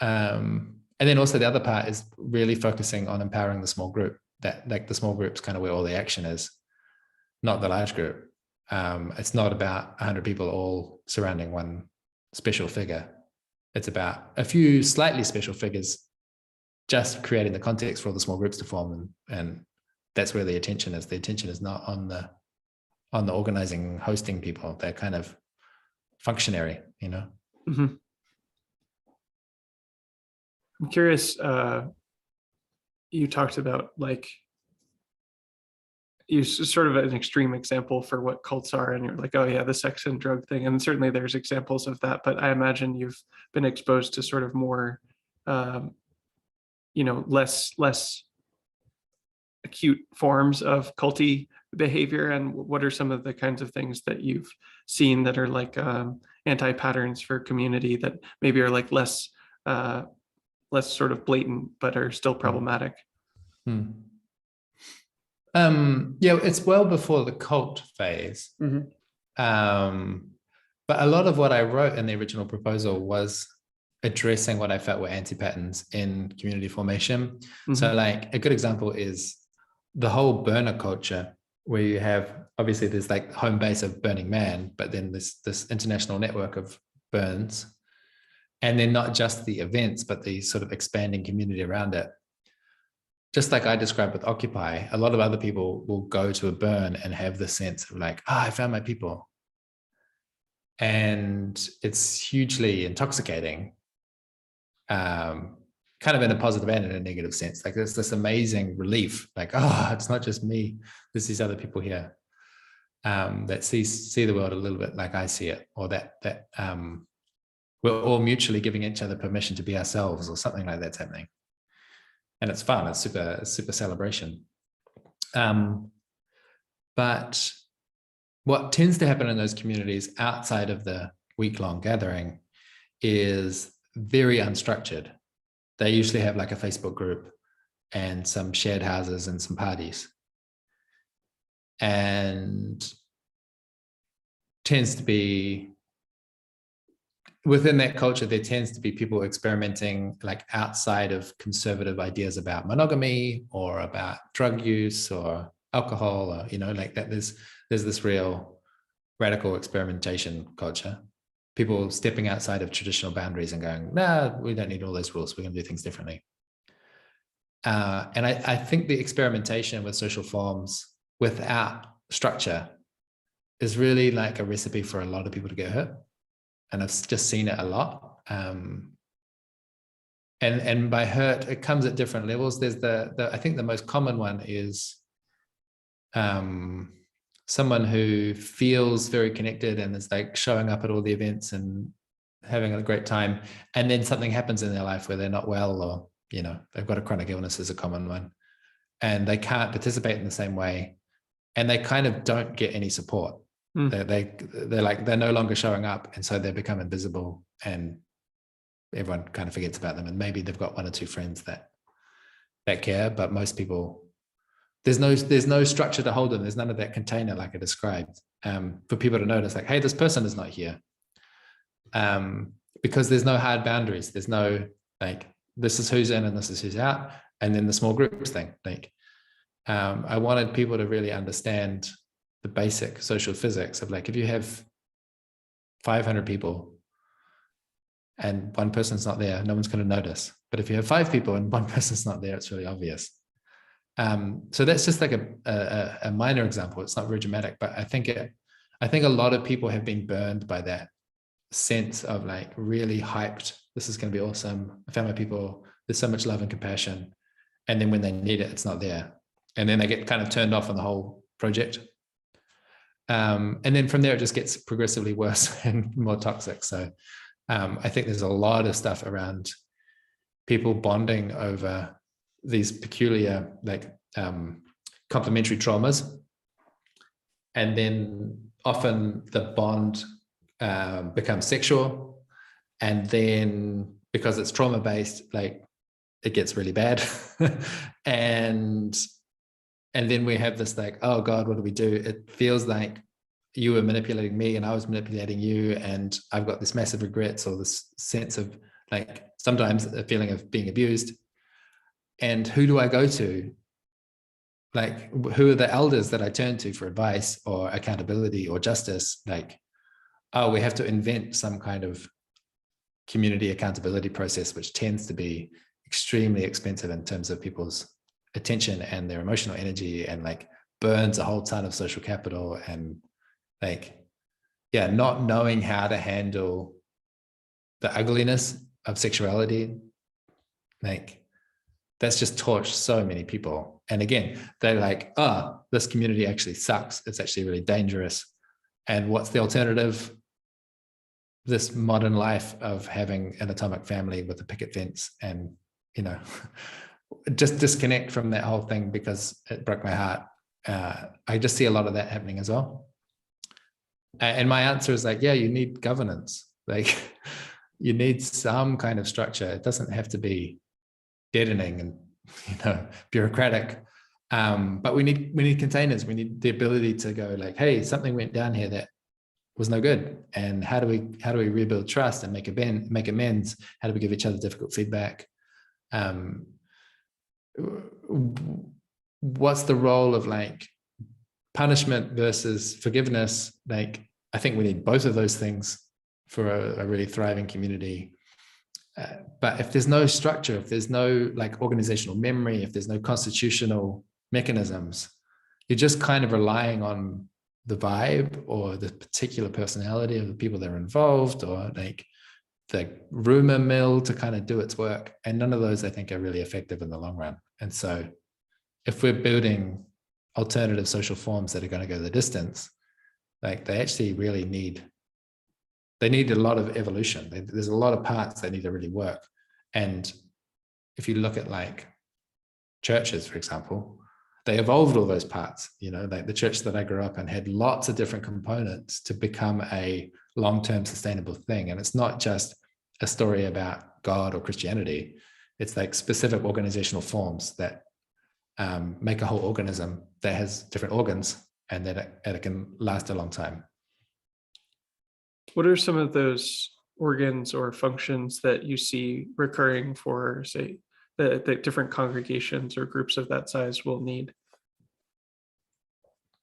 And then also the other part is really focusing on empowering the small group. That like the small group's kind of where all the action is, not the large group. It's not about 100 people all surrounding one special figure. It's about a few slightly special figures just creating the context for all the small groups to form, and that's where the attention is. The attention is not on the organizing, hosting people. They're kind of functionary, you know. Mm-hmm. I'm curious. You talked about like you sort of an extreme example for what cults are, and you're like, oh yeah, the sex and drug thing, and certainly there's examples of that. But I imagine you've been exposed to sort of more, less acute forms of culty behavior. And what are some of the kinds of things that you've seen that are like anti-patterns for community that maybe are like less sort of blatant, but are still problematic? Yeah, it's well before the cult phase. Mm-hmm. But a lot of what I wrote in the original proposal was addressing what I felt were anti-patterns in community formation. Mm-hmm. So like a good example is the whole burner culture, where you have, obviously there's like home base of Burning Man, but then this international network of burns. And then not just the events, but the sort of expanding community around it. Just like I described with Occupy, a lot of other people will go to a burn and have the sense of like, I found my people. And it's hugely intoxicating, kind of in a positive and in a negative sense. Like there's this amazing relief, like, oh, it's not just me, there's these other people here that see the world a little bit like I see it, or that we're all mutually giving each other permission to be ourselves, or something like that's happening. And it's fun, it's super celebration. But what tends to happen in those communities outside of the week-long gathering is very unstructured. They usually have like a Facebook group and some shared houses and some parties. And tends to be, within that culture, there tends to be people experimenting like outside of conservative ideas about monogamy or about drug use or alcohol, or, you know, like that there's this real radical experimentation culture. People stepping outside of traditional boundaries and going, nah, we don't need all those rules. We're going to do things differently. And I think the experimentation with social forms without structure is really like a recipe for a lot of people to get hurt. And I've just seen it a lot. And by hurt, it comes at different levels. There's I think the most common one is someone who feels very connected and is like showing up at all the events and having a great time. And then something happens in their life where they're not well, or, you know, they've got a chronic illness is a common one, and they can't participate in the same way. And they kind of don't get any support. They're no longer showing up, and so they become invisible, and everyone kind of forgets about them. And maybe they've got one or two friends that care, but most people, there's no structure to hold them. There's none of that container like I described, for people to notice like, hey, this person is not here, because there's no hard boundaries. There's no like, this is who's in and this is who's out, and then the small groups thing. Like, I wanted people to really understand the basic social physics of like, if you have 500 people and one person's not there, no one's going to notice. But if you have 5 people and one person's not there, it's really obvious. So that's just like a minor example. It's not very dramatic, but I think a lot of people have been burned by that sense of like really hyped. This is going to be awesome. I found my people. There's so much love and compassion. And then when they need it, it's not there. And then they get kind of turned off on the whole project. And then from there, it just gets progressively worse and more toxic. So I think there's a lot of stuff around people bonding over these peculiar, like complementary traumas And then often the bond becomes sexual. And then because it's trauma-based, like it gets really bad. and then we have this like, oh God, what do we do? It feels like you were manipulating me and I was manipulating you. And I've got this massive regrets or this sense of like sometimes a feeling of being abused. And who do I go to? Like, who are the elders that I turn to for advice or accountability or justice? Like, oh, we have to invent some kind of community accountability process, which tends to be extremely expensive in terms of people's attention and their emotional energy, and like burns a whole ton of social capital. And like, yeah, not knowing how to handle the ugliness of sexuality, like that's just torched so many people. And again, they're like, oh, this community actually sucks. It's actually really dangerous. And what's the alternative? This modern life of having an atomic family with a picket fence, and, you know, just disconnect from that whole thing because it broke my heart. I just see a lot of that happening as well. And my answer is like, yeah, you need governance. Like, you need some kind of structure. It doesn't have to be deadening and, you know, bureaucratic. But we need containers. We need the ability to go like, hey, something went down here that was no good. And how do we rebuild trust and make amends? How do we give each other difficult feedback? What's the role of like punishment versus forgiveness? Like, I think we need both of those things for a really thriving community. But if there's no structure, if there's no like organizational memory, if there's no constitutional mechanisms, you're just kind of relying on the vibe or the particular personality of the people that are involved, or like the rumor mill to kind of do its work. And none of those, I think, are really effective in the long run. And so if we're building alternative social forms that are going to go the distance, like they actually really need a lot of evolution. There's a lot of parts that need to really work. And if you look at like churches, for example, they evolved all those parts, you know, like the church that I grew up in had lots of different components to become a long-term sustainable thing. And it's not just a story about God or Christianity. It's like specific organizational forms that make a whole organism that has different organs and that it can last a long time. What are some of those organs or functions that you see recurring for, say, the different congregations or groups of that size will need?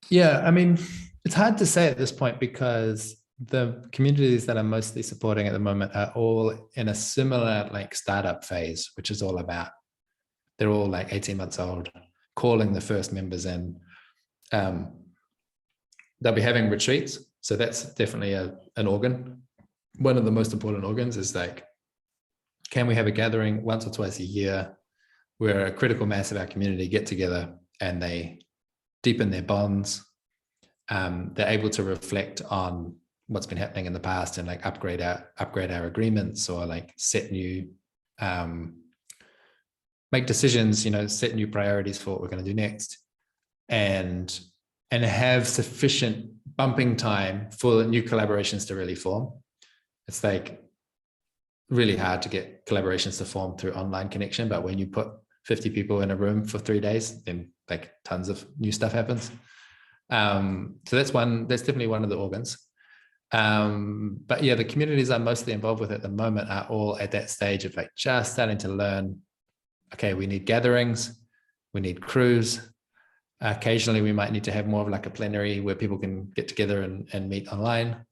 Yeah, I mean, it's hard to say at this point because the communities that I'm mostly supporting at the moment are all in a similar like startup phase, which is all about, they're all like 18 months old, calling the first members in. They'll be having retreats. So that's definitely an organ. One of the most important organs is like, can we have a gathering once or twice a year where a critical mass of our community get together and they deepen their bonds. They're able to reflect on what's been happening in the past and like upgrade our agreements, or like set new, make decisions, you know, set new priorities for what we're going to do next, and have sufficient bumping time for new collaborations to really form. It's like really hard to get collaborations to form through online connection, but when you put 50 people in a room for 3 days, then like tons of new stuff happens. So that's definitely one of the organs. But yeah, the communities I'm mostly involved with at the moment are all at that stage of like just starting to learn, okay, we need gatherings, we need crews. Occasionally we might need to have more of like a plenary where people can get together and meet online.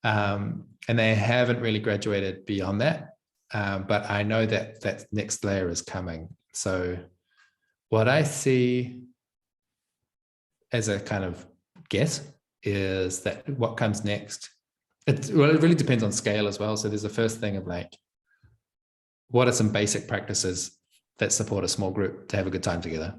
And they haven't really graduated beyond that. But I know that that next layer is coming. So what I see as a kind of guess is that what comes next, it really depends on scale as well. So there's the first thing of like, what are some basic practices that support a small group to have a good time together?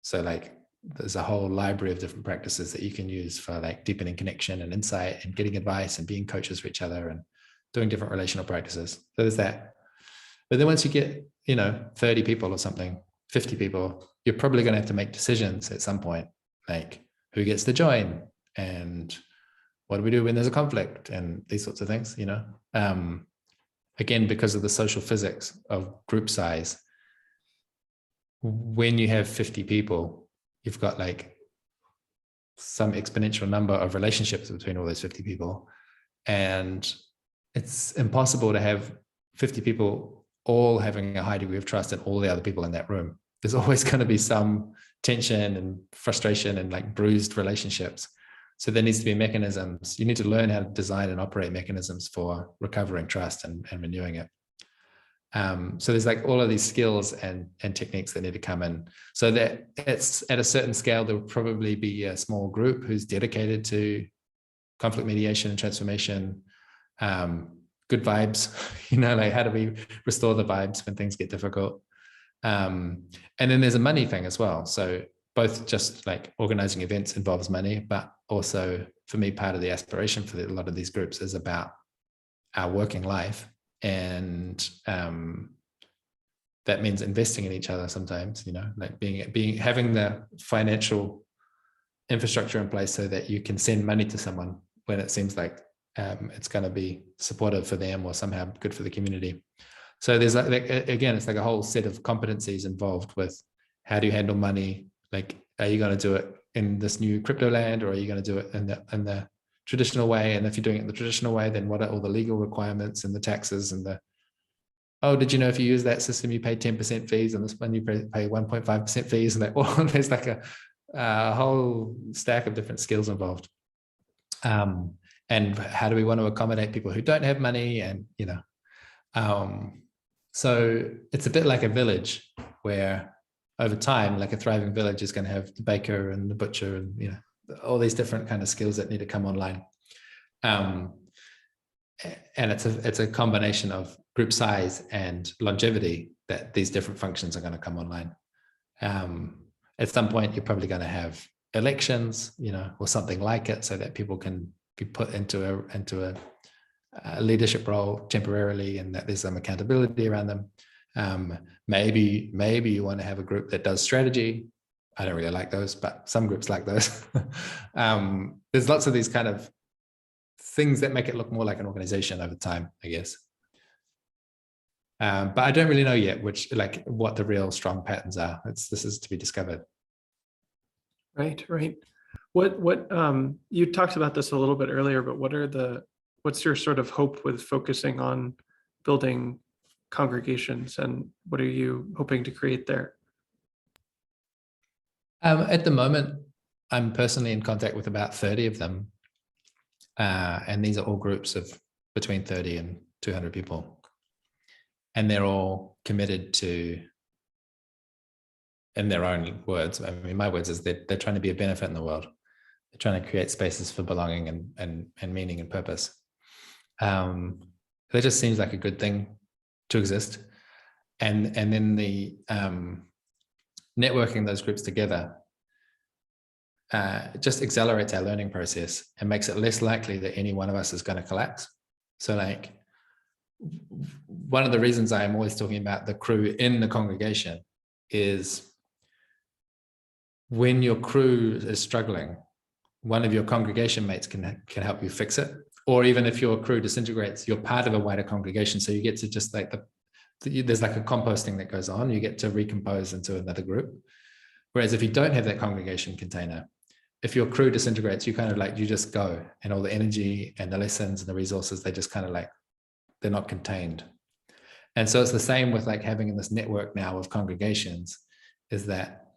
So like, there's a whole library of different practices that you can use for like deepening connection and insight and getting advice and being coaches for each other and doing different relational practices. So there's that. But then once you get, 30 people or something, 50 people, you're probably going to have to make decisions at some point, like who gets to join, and what do we do when there's a conflict, and these sorts of things, you know. Again, because of the social physics of group size, when you have 50 people, you've got like some exponential number of relationships between all those 50 people. And it's impossible to have 50 people all having a high degree of trust in all the other people in that room. There's always going to be some tension and frustration and like bruised relationships. So there needs to be mechanisms. You need to learn how to design and operate mechanisms for recovering trust and renewing it. So there's like all of these skills and techniques that need to come in, so that it's at a certain scale, there will probably be a small group who's dedicated to conflict mediation and transformation, good vibes, you know, like how do we restore the vibes when things get difficult? And then there's a money thing as well. So both just like organizing events involves money, but also for me, part of the aspiration for a lot of these groups is about our working life. And that means investing in each other sometimes, you know, like having the financial infrastructure in place so that you can send money to someone when it seems like it's going to be supportive for them or somehow good for the community. So there's like again, it's like a whole set of competencies involved with how do you handle money? Like, are you going to do it in this new crypto land, or are you going to do it in the traditional way? And if you're doing it in the traditional way, then what are all the legal requirements and the taxes and did you know if you use that system, you pay 10% fees, and this one you pay 1.5% fees, and there's like a whole stack of different skills involved. And how do we want to accommodate people who don't have money? And, you know, so it's a bit like a village where over time, like a thriving village is going to have the baker and the butcher and, you know, all these different kind of skills that need to come online. And it's a combination of group size and longevity that these different functions are going to come online. At some point, you're probably going to have elections, you know, or something like it, so that people can be put into a leadership role temporarily, and that there's some accountability around them. Maybe you want to have a group that does strategy. I don't really like those, but some groups like those. There's lots of these kind of things that make it look more like an organization over time, I guess. But I don't really know yet what the real strong patterns are. This is to be discovered. Right. What you talked about this a little bit earlier, but what's your sort of hope with focusing on building congregations, and what are you hoping to create there? At the moment, I'm personally in contact with about 30 of them. And these are all groups of between 30 and 200 people. And they're all committed to, in their own words, I mean, my words is they're trying to be a benefit in the world. They're trying to create spaces for belonging and meaning and purpose. That just seems like a good thing to exist. And then the networking those groups together just accelerates our learning process and makes it less likely that any one of us is going to collapse. So like, one of the reasons I am always talking about the crew in the congregation is when your crew is struggling, one of your congregation mates can help you fix it. Or even if your crew disintegrates, you're part of a wider congregation. So you get to just like there's like a composting that goes on. You get to recompose into another group. Whereas if you don't have that congregation container, if your crew disintegrates, you kind of like, you just go, and all the energy and the lessons and the resources, they just kind of like, they're not contained. And so it's the same with like having this network now of congregations, is that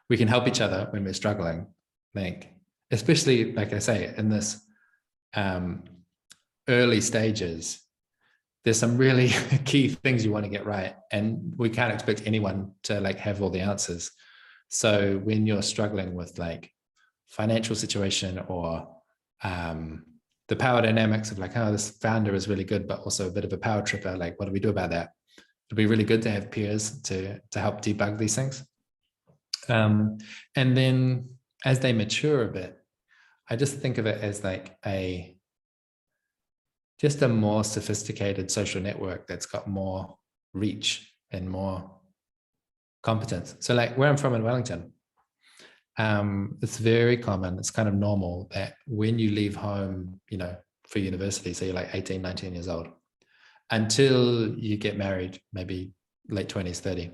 we can help each other when we're struggling. Like, especially, like I say, in this early stages, there's some really key things you want to get right, and we can't expect anyone to like have all the answers. So when you're struggling with like financial situation or the power dynamics of like, oh, this founder is really good, but also a bit of a power tripper, like what do we do about that? It'd be really good to have peers to help debug these things. And then as they mature a bit, I just think of it as like just a more sophisticated social network that's got more reach and more competence. So like where I'm from in Wellington, It's very common. It's kind of normal that when you leave home, you know, for university, so you're like 18, 19 years old, until you get married, maybe late 20s, 30,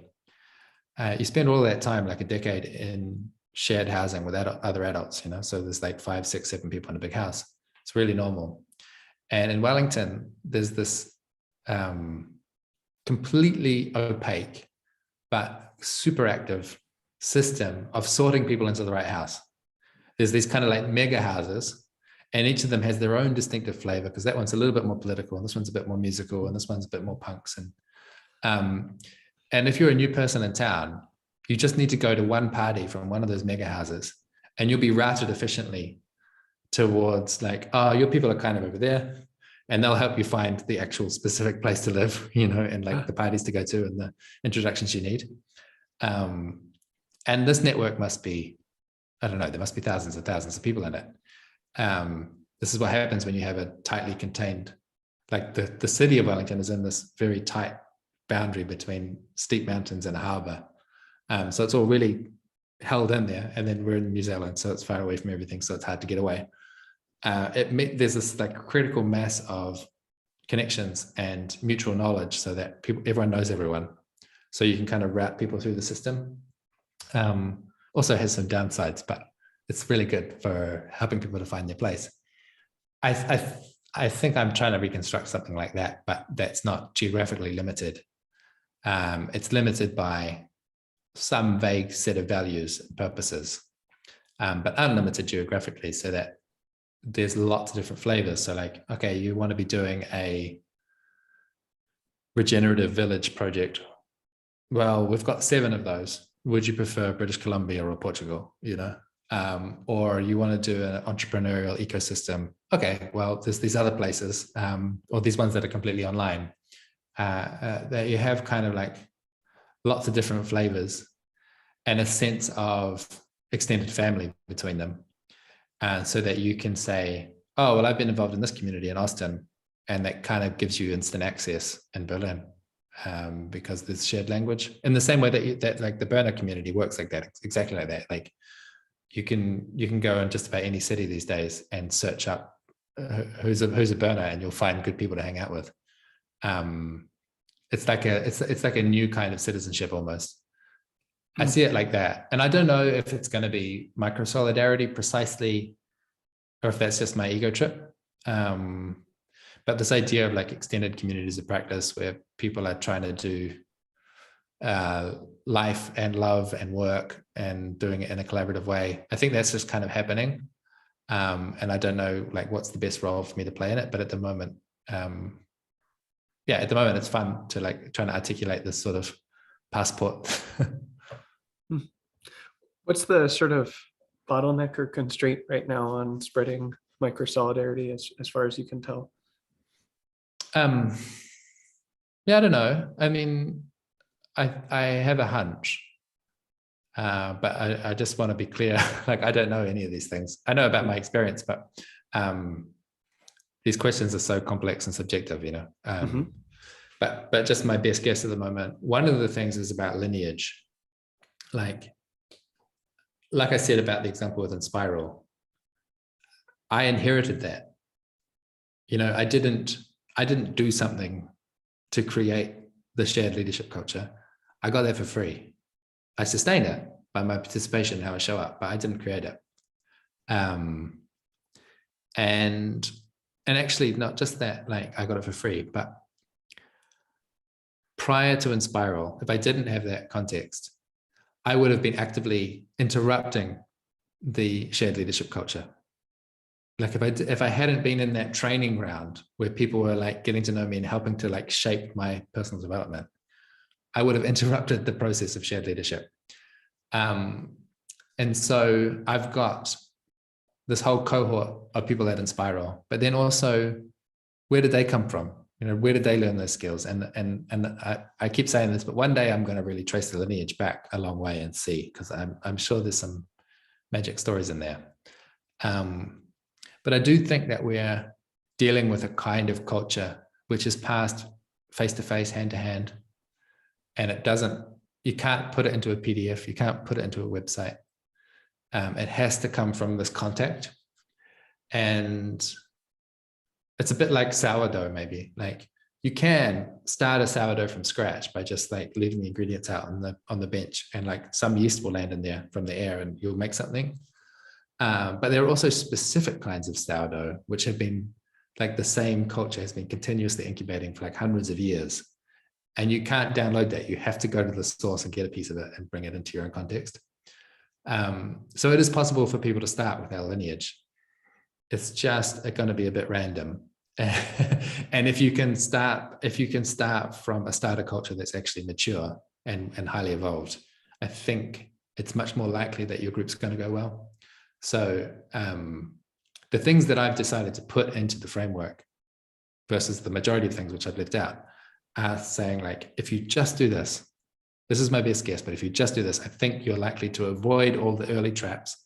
you spend all that time, like a decade, in shared housing with other adults, you know, so there's like 5, 6, 7 people in a big house. It's really normal. And in Wellington, there's this completely opaque but super active system of sorting people into the right house. There's these kind of like mega houses, and each of them has their own distinctive flavor, because that one's a little bit more political, and this one's a bit more musical, and this one's a bit more punks. And if you're a new person in town, you just need to go to one party from one of those mega houses, and you'll be routed efficiently towards like, oh, your people are kind of over there, and they'll help you find the actual specific place to live, you know, and like the parties to go to and the introductions you need. And this network must be, I don't know, there must be thousands and thousands of people in it. This is what happens when you have a tightly contained, like the city of Wellington is in this very tight boundary between steep mountains and a harbour. So it's all really held in there. And then we're in New Zealand, so it's far away from everything, so it's hard to get away. There's this like critical mass of connections and mutual knowledge, so that everyone knows everyone. So you can kind of route people through the system. Also has some downsides, but it's really good for helping people to find their place. I think I'm trying to reconstruct something like that, but that's not geographically limited. It's limited by some vague set of values and purposes, but unlimited geographically, so that there's lots of different flavors. So like, okay, you want to be doing a regenerative village project. Well, we've got 7 of those. Would you prefer British Columbia or Portugal, you know? Or you want to do an entrepreneurial ecosystem. Okay, well, there's these other places, or these ones that are completely online, that you have kind of like lots of different flavors and a sense of extended family between them. So that you can say, oh, well, I've been involved in this community in Austin, and that kind of gives you instant access in Berlin, because there's shared language. In the same way that like the burner community works like that, it's exactly like that. Like you can go in just about any city these days and search up who's a burner, and you'll find good people to hang out with. It's like a new kind of citizenship almost. I see it like that. And I don't know if it's going to be microsolidarity precisely, or if that's just my ego trip. But this idea of like extended communities of practice where people are trying to do life and love and work and doing it in a collaborative way, I think that's just kind of happening. And I don't know like what's the best role for me to play in it. But at the moment, it's fun to like trying to articulate this sort of passport. What's the sort of bottleneck or constraint right now on spreading microsolidarity as far as you can tell? I don't know. I mean, I have a hunch, but I just want to be clear. Like, I don't know any of these things. I know about my experience, but these questions are so complex and subjective, you know. But just my best guess at the moment. One of the things is about lineage. Like I said about the example with Enspiral, I inherited that. You know, I didn't do something to create the shared leadership culture. I got that for free. I sustained it by my participation, how I show up, but I didn't create it. And actually not just that, like I got it for free, but prior to Enspiral, if I didn't have that context, I would have been actively interrupting the shared leadership culture. Like if I hadn't been in that training ground where people were like getting to know me and helping to like shape my personal development, I would have interrupted the process of shared leadership. And so I've got this whole cohort of people at Enspiral, but then also where did they come from? You know, where did they learn those skills? And I keep saying this, but one day I'm going to really trace the lineage back a long way and see, because I'm sure there's some magic stories in there. But I do think that we're dealing with a kind of culture which is passed face-to-face, hand-to-hand, and you can't put it into a PDF, you can't put it into a website. It has to come from this contact. And it's a bit like sourdough, maybe. Like you can start a sourdough from scratch by just like leaving the ingredients out on the bench, and like some yeast will land in there from the air and you'll make something. But there are also specific kinds of sourdough, which have been like the same culture has been continuously incubating for like hundreds of years. And you can't download that. You have to go to the source and get a piece of it and bring it into your own context. So it is possible for people to start with our lineage. It's just going to be a bit random. And if you can start from a starter culture that's actually mature and highly evolved, I think it's much more likely that your group's going to go well. So the things that I've decided to put into the framework versus the majority of things which I've left out are saying, like, if you just do this is my best guess, but if you just do this, I think you're likely to avoid all the early traps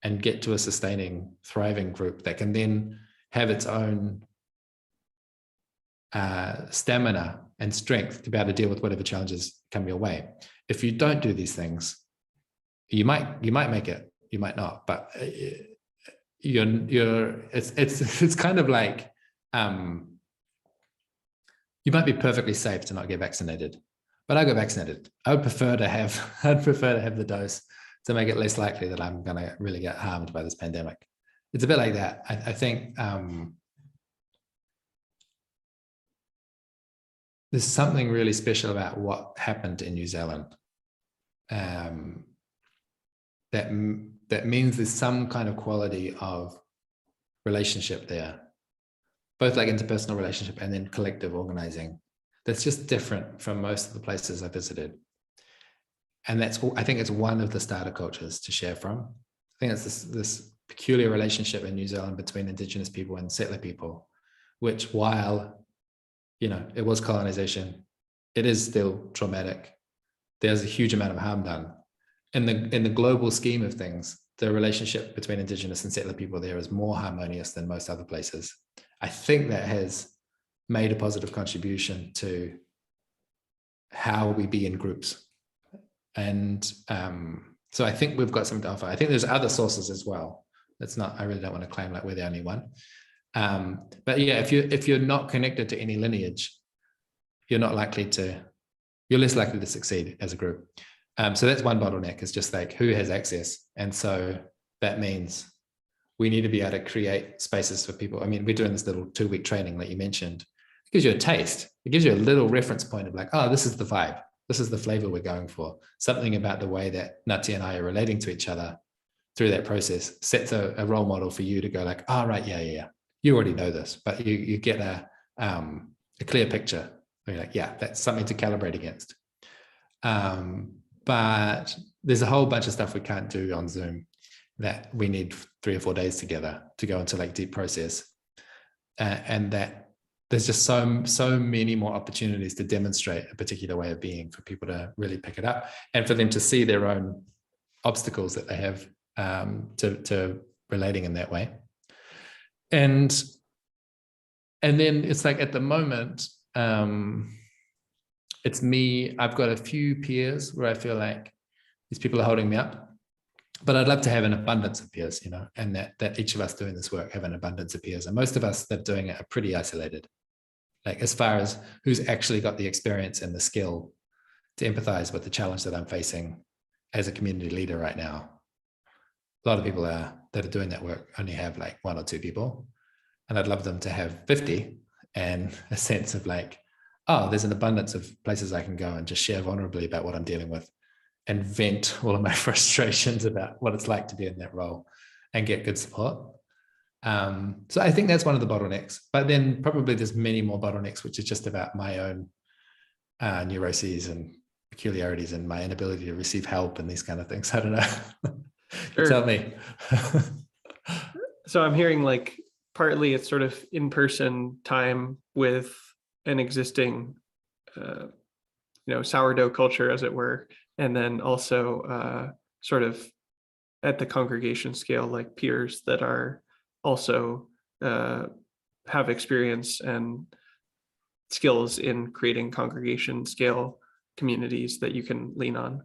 and get to a sustaining, thriving group that can then have its own stamina and strength to be able to deal with whatever challenges come your way. If you don't do these things, you might make it, you might not, but it's kind of like you might be perfectly safe to not get vaccinated, but I got vaccinated. I'd prefer to have the dose to make it less likely that I'm going to really get harmed by this pandemic. It's a bit like that. I think there's something really special about what happened in New Zealand. That means there's some kind of quality of relationship there, both like interpersonal relationship and then collective organizing. That's just different from most of the places I visited. And I think it's one of the starter cultures to share from. I think it's this peculiar relationship in New Zealand between Indigenous people and settler people, which, while, you know, it was colonization, it is still traumatic. There's a huge amount of harm done. In the global scheme of things, the relationship between Indigenous and settler people there is more harmonious than most other places. I think that has made a positive contribution to how we be in groups. And so I think we've got something to offer. I think there's other sources as well. I really don't want to claim like we're the only one. But yeah, if you're not connected to any lineage, you're less likely to succeed as a group. So that's one bottleneck, is just like who has access. And so that means we need to be able to create spaces for people. I mean, we're doing this little 2-week training that you mentioned. It gives you a taste. It gives you a little reference point of like, oh, this is the vibe. This is the flavor we're going for. Something about the way that Ngati and I are relating to each other through that process sets a role model for you to go like, oh, right, yeah. You already know this, but you get a clear picture. You're like, yeah, that's something to calibrate against. But there's a whole bunch of stuff we can't do on Zoom that we need 3 or 4 days together to go into like deep process. And that there's just so many more opportunities to demonstrate a particular way of being for people to really pick it up and for them to see their own obstacles that they have to relating in that way. And then it's like at the moment, it's me. I've got a few peers where I feel like these people are holding me up, but I'd love to have an abundance of peers, you know, and that each of us doing this work have an abundance of peers. And most of us that are doing it are pretty isolated, like as far as who's actually got the experience and the skill to empathize with the challenge that I'm facing as a community leader right now. A lot of people that are doing that work only have like 1 or 2 people, and I'd love them to have 50 and a sense of like, oh, there's an abundance of places I can go and just share vulnerably about what I'm dealing with and vent all of my frustrations about what it's like to be in that role and get good support. So I think that's one of the bottlenecks, but then probably there's many more bottlenecks, which is just about my own neuroses and peculiarities and my inability to receive help and these kind of things. I don't know. Sure. Tell me. So I'm hearing like partly it's sort of in-person time with an existing, sourdough culture, as it were, and then also sort of at the congregation scale, like peers that are also have experience and skills in creating congregation scale communities that you can lean on.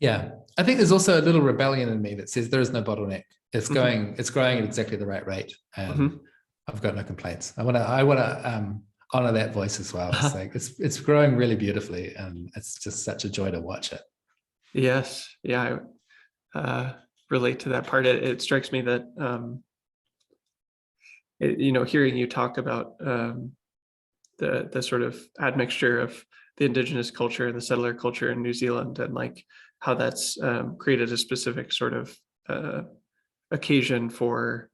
Yeah. I think there's also a little rebellion in me that says there is no bottleneck. It's Mhm. growing at exactly the right rate. And Mhm. I've got no complaints. I wanna honor that voice as well. It's like it's growing really beautifully, and it's just such a joy to watch it. Yes. Yeah. Relate to that part. It strikes me that hearing you talk about the sort of admixture of the indigenous culture and the settler culture in New Zealand, and like how that's created a specific sort of uh, occasion for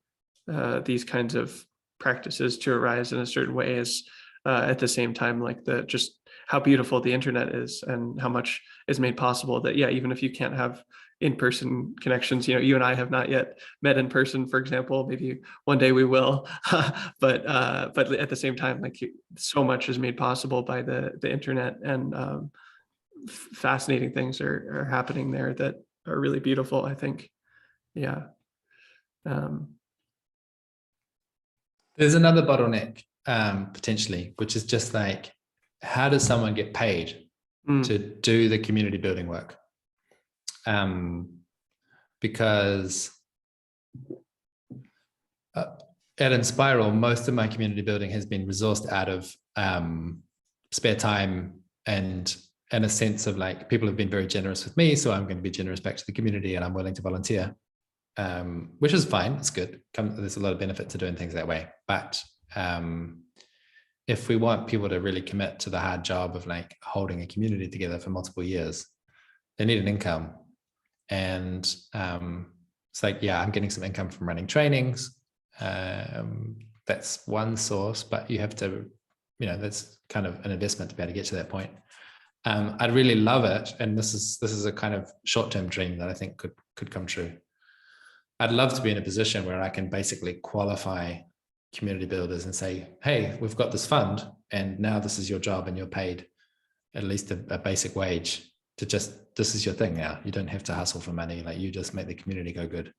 these kinds of practices to arise in a certain way, is at the same time like the just how beautiful the internet is and how much is made possible that, yeah, even if you can't have in-person connections, you and I have not yet met in person, for example, maybe one day we will. But at the same time, like, so much is made possible by the internet, and fascinating things are happening there that are really beautiful, I think. Yeah. um There's another bottleneck, potentially, which is just like, how does someone get paid to mm, do the community building work? Because at Enspiral, most of my community building has been resourced out of spare time and a sense of like, people have been very generous with me, so I'm going to be generous back to the community, and I'm willing to volunteer, which is fine. It's good. There's a lot of benefit to doing things that way. But if we want people to really commit to the hard job of like holding a community together for multiple years, they need an income. And it's like, yeah, I'm getting some income from running trainings. That's one source, but you have to, that's kind of an investment to be able to get to that point. I'd really love it, and this is a kind of short-term dream that I think could come true. I'd love to be in a position where I can basically qualify community builders and say, hey, we've got this fund, and now this is your job, and you're paid at least a basic wage to just, this is your thing now. You don't have to hustle for money. Like, you just make the community go good.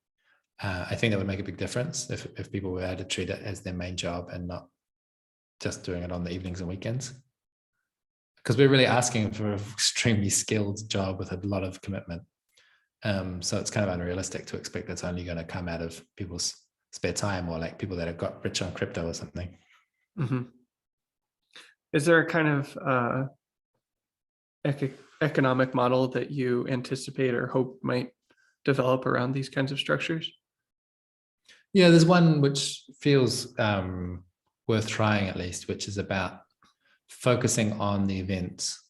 I think that would make a big difference if people were able to treat it as their main job and not just doing it on the evenings and weekends. Because we're really asking for an extremely skilled job with a lot of commitment. So it's kind of unrealistic to expect that's only going to come out of people's spare time, or like people that have got rich on crypto or something. mm-hmm. Is there a kind of economic model that you anticipate or hope might develop around these kinds of structures? Yeah, there's one which feels worth trying, at least, which is about focusing on the events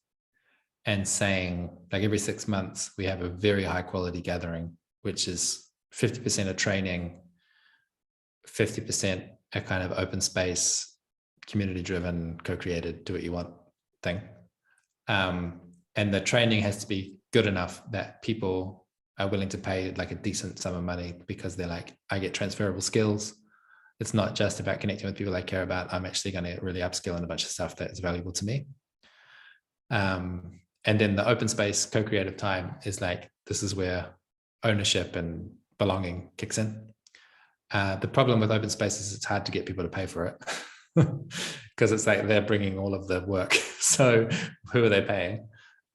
and saying, like, every 6 months we have a very high quality gathering, which is 50% of training, 50% a kind of open space, community driven, co-created, do what you want thing. And the training has to be good enough that people are willing to pay like a decent sum of money, because they're like, I get transferable skills. It's not just about connecting with people I care about. I'm actually going to really upskill in a bunch of stuff that is valuable to me. And then the open space co-creative time is like, this is where ownership and belonging kicks in. The problem with open space is it's hard to get people to pay for it, because it's like they're bringing all of the work. So who are they paying?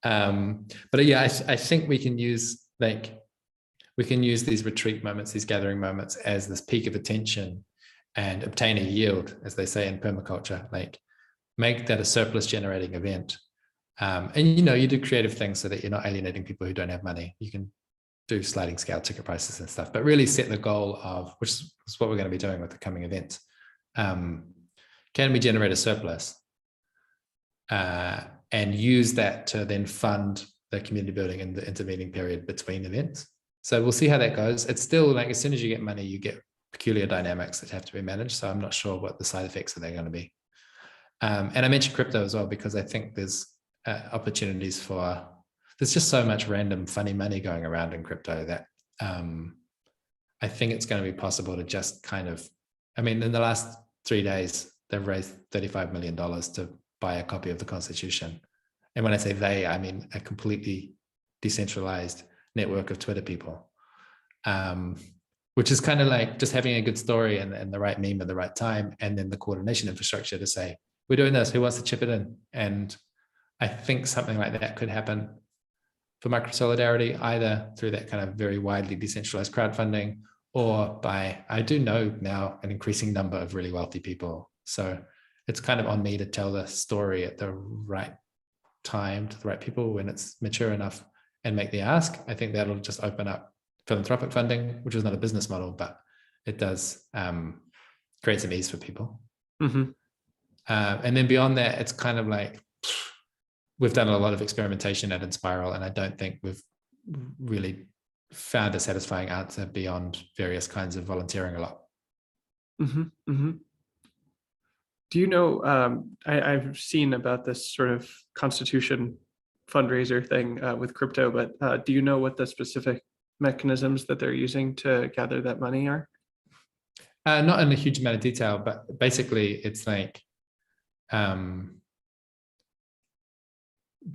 But yeah, I think we can use these retreat moments, these gathering moments, as this peak of attention and obtain a yield, as they say in permaculture. Like, make that a surplus generating event. And you do creative things so that you're not alienating people who don't have money. You can do sliding scale ticket prices and stuff, but really set the goal of, which is what we're going to be doing with the coming events. Can we generate a surplus and use that to then fund the community building in the intervening period between events? So we'll see how that goes. It's still like, as soon as you get money, you get peculiar dynamics that have to be managed. So I'm not sure what the side effects are they going to be. And I mentioned crypto as well, because I think there's opportunities for, there's just so much random funny money going around in crypto that I think it's going to be possible to just kind of, in the last 3 days, they've raised $35 million to buy a copy of the Constitution. And when I say they, I mean a completely decentralized network of Twitter people, which is kind of like just having a good story and the right meme at the right time, and then the coordination infrastructure to say, we're doing this, who wants to chip it in? And I think something like that could happen for Microsolidarity, either through that kind of very widely decentralized crowdfunding, or by, I do know now, an increasing number of really wealthy people. So it's kind of on me to tell the story at the right time to the right people when it's mature enough and make the ask. I think that'll just open up philanthropic funding, which is not a business model, but it does create some ease for people. Mm-hmm. And then beyond that, it's kind of like, we've done a lot of experimentation at Enspiral, and I don't think we've really found a satisfying answer beyond various kinds of volunteering a lot. Mm-hmm. Mm-hmm. Do you know, I've seen about this sort of constitution fundraiser thing with crypto, but do you know what the specific mechanisms that they're using to gather that money are? Not in a huge amount of detail, but basically it's like,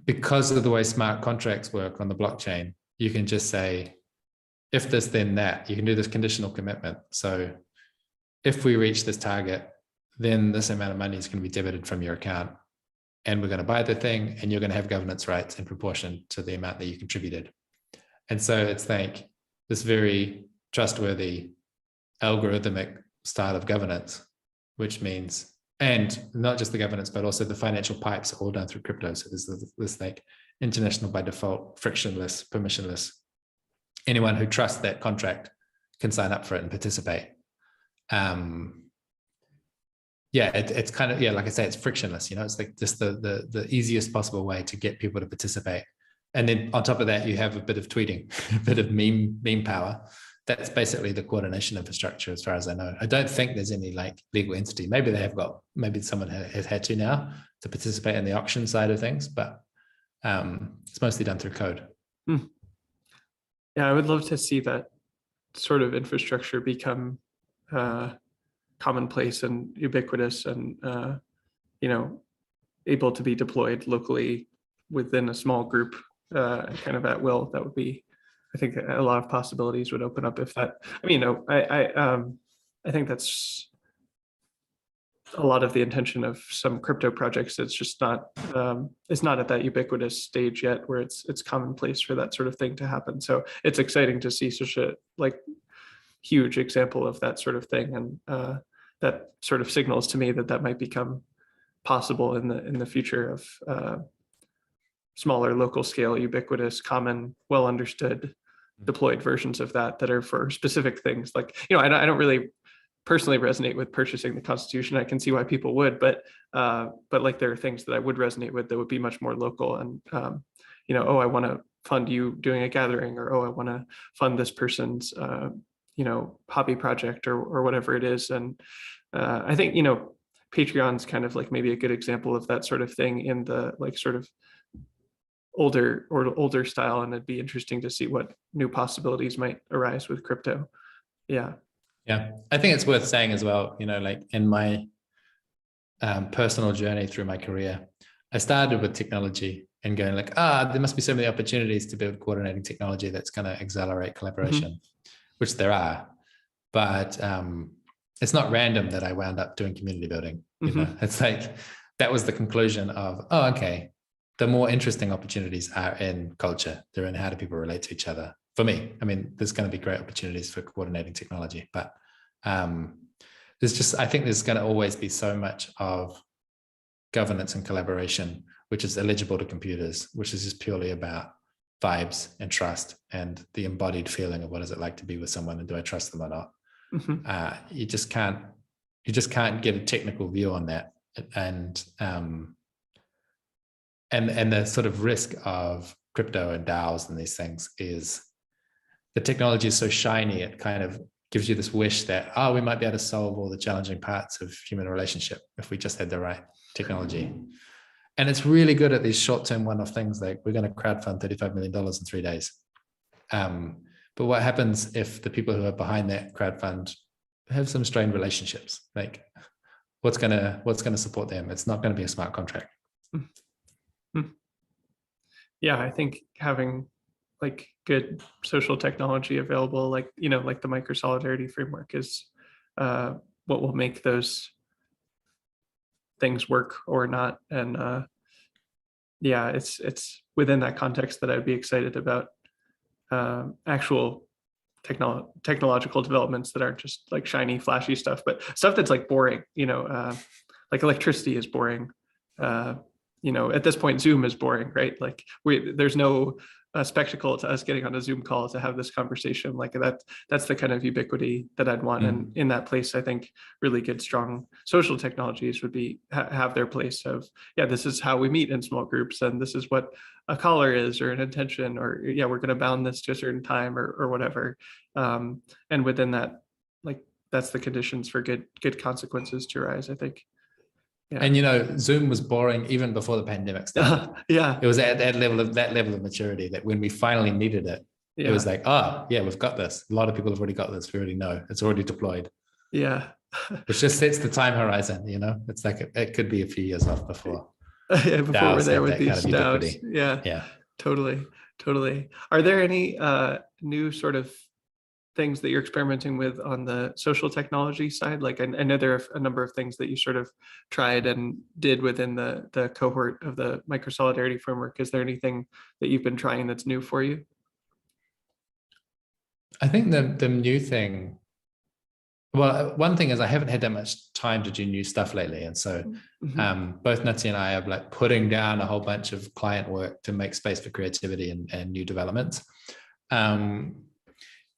because of the way smart contracts work on the blockchain, you can just say, if this, then that. You can do this conditional commitment. So if we reach this target, then this amount of money is going to be debited from your account, and we're going to buy the thing, and you're going to have governance rights in proportion to the amount that you contributed. And so it's like this very trustworthy algorithmic style of governance, which means, and not just the governance, but also the financial pipes are all done through crypto. So there's this like international by default, frictionless, permissionless. Anyone who trusts that contract can sign up for it and participate. Yeah, it's kind of, yeah, like I say, it's frictionless, it's like just the easiest possible way to get people to participate. And then on top of that, you have a bit of tweeting, a bit of meme power. That's basically the coordination infrastructure, as far as I know. I don't think there's any like legal entity. Maybe they have got, maybe someone has had to now to participate in the auction side of things, but it's mostly done through code. Yeah, I would love to see that sort of infrastructure become commonplace and ubiquitous and able to be deployed locally within a small group, kind of at will. That would be, I think, a lot of possibilities would open up if that. I mean, I think that's a lot of the intention of some crypto projects. It's just not, it's not at that ubiquitous stage yet where it's commonplace for that sort of thing to happen. So it's exciting to see such a huge example of that sort of thing, and that sort of signals to me that might become possible in the future of smaller, local scale, ubiquitous, common, well understood, deployed versions of that are for specific things. Like, I don't really personally resonate with purchasing the Constitution. I can see why people would, but like there are things that I would resonate with that would be much more local, and I want to fund you doing a gathering, or I want to fund this person's hobby project or whatever it is. And I think Patreon's kind of like maybe a good example of that sort of thing in the sort of older style, and it'd be interesting to see what new possibilities might arise with crypto. Yeah, I think it's worth saying as well, like in my personal journey through my career, I started with technology and going like, there must be so many opportunities to build coordinating technology that's going to accelerate collaboration, which there are, but it's not random that I wound up doing community building. It's like, that was the conclusion of, okay, the more interesting opportunities are in culture. They're in how do people relate to each other. For me, I mean, there's going to be great opportunities for coordinating technology, but I think there's going to always be so much of governance and collaboration, which is illegible to computers, which is just purely about vibes and trust and the embodied feeling of what is it like to be with someone, and do I trust them or not? You just can't get a technical view on that. And the sort of risk of crypto and DAOs and these things is the technology is so shiny, it kind of gives you this wish that, we might be able to solve all the challenging parts of human relationship if we just had the right technology. And it's really good at these short-term one-off things, like we're going to crowdfund $35 million in 3 days. But what happens if the people who are behind that crowdfund have some strained relationships? Like, what's going to support them? It's not going to be a smart contract. Yeah, I think having good social technology available, like the Microsolidarity framework, is what will make those things work or not. And yeah, it's within that context that I'd be excited about actual technological developments that aren't just like shiny, flashy stuff, but stuff that's like boring, like electricity is boring. At this point, Zoom is boring, right? Like there's no spectacle to us getting on a Zoom call to have this conversation. Like that's the kind of ubiquity that I'd want. And in that place, I think really good, strong social technologies would be have their place of, yeah, this is how we meet in small groups, and this is what a caller is, or an intention, or yeah, we're going to bound this to a certain time, or whatever. And within that, like that's the conditions for good consequences to arise, I think. Yeah. And Zoom was boring even before the pandemic started. Yeah. It was at that level of maturity that when we finally needed it, it was like, oh yeah, we've got this. A lot of people have already got this. We already know it's already deployed. Yeah. Which just sets the time horizon. It's like it could be a few years off before. Yeah, before we're there with these DAOs. Yeah. Yeah. Totally. Are there any new sort of things that you're experimenting with on the social technology side? Like I know there are a number of things that you sort of tried and did within the cohort of the Microsolidarity framework. Is there anything that you've been trying that's new for you? I think the new thing, well, one thing is I haven't had that much time to do new stuff lately. And so both Nutty and I are like putting down a whole bunch of client work to make space for creativity and new developments.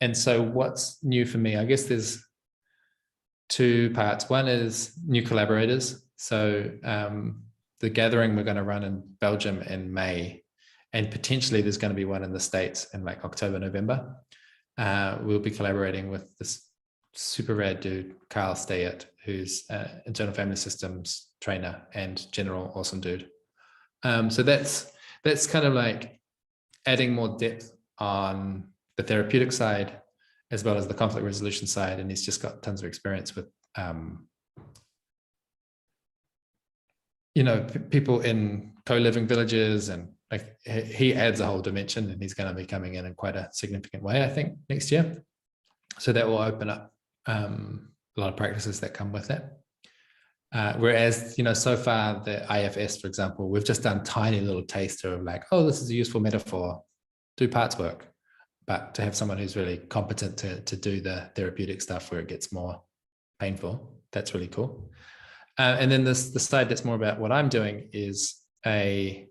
And so what's new for me? I guess there's two parts. One is new collaborators. So the gathering we're going to run in Belgium in May, and potentially there's going to be one in the States in like October, November. We'll be collaborating with this super rad dude, Carl Stayet, who's an internal family systems trainer and general awesome dude. So that's kind of like adding more depth on the therapeutic side as well as the conflict resolution side, and he's just got tons of experience with people in co-living villages, and like he adds a whole dimension, and he's going to be coming in quite a significant way, I think, next year. So that will open up a lot of practices that come with it. Whereas, so far the IFS, for example, we've just done tiny little taster of like, oh, this is a useful metaphor, do parts work. But to have someone who's really competent to do the therapeutic stuff where it gets more painful, that's really cool. And then the side that's more about what I'm doing is I'm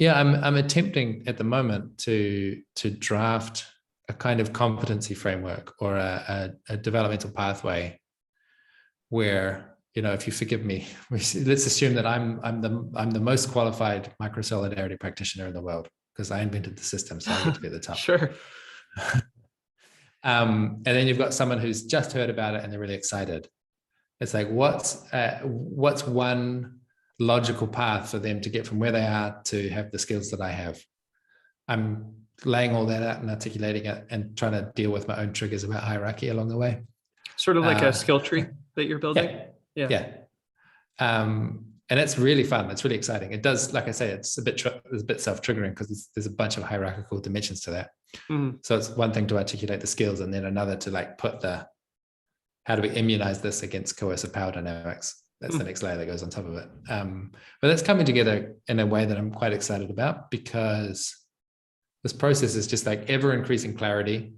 attempting at the moment to draft a kind of competency framework or a developmental pathway where, if you forgive me, let's assume that I'm the most qualified Microsolidarity practitioner in the world, because I invented the system, so I get to be at the top. Sure. And then you've got someone who's just heard about it and they're really excited. It's like, what's one logical path for them to get from where they are to have the skills that I have? I'm laying all that out and articulating it and trying to deal with my own triggers about hierarchy along the way. Sort of like a skill tree that you're building. Yeah. And it's really fun. It's really exciting. It does, like I say, it's a bit self-triggering because there's a bunch of hierarchical dimensions to that. So it's one thing to articulate the skills, and then another to like put how do we immunize this against coercive power dynamics? That's the next layer that goes on top of it. But that's coming together in a way that I'm quite excited about, because this process is just like ever increasing clarity,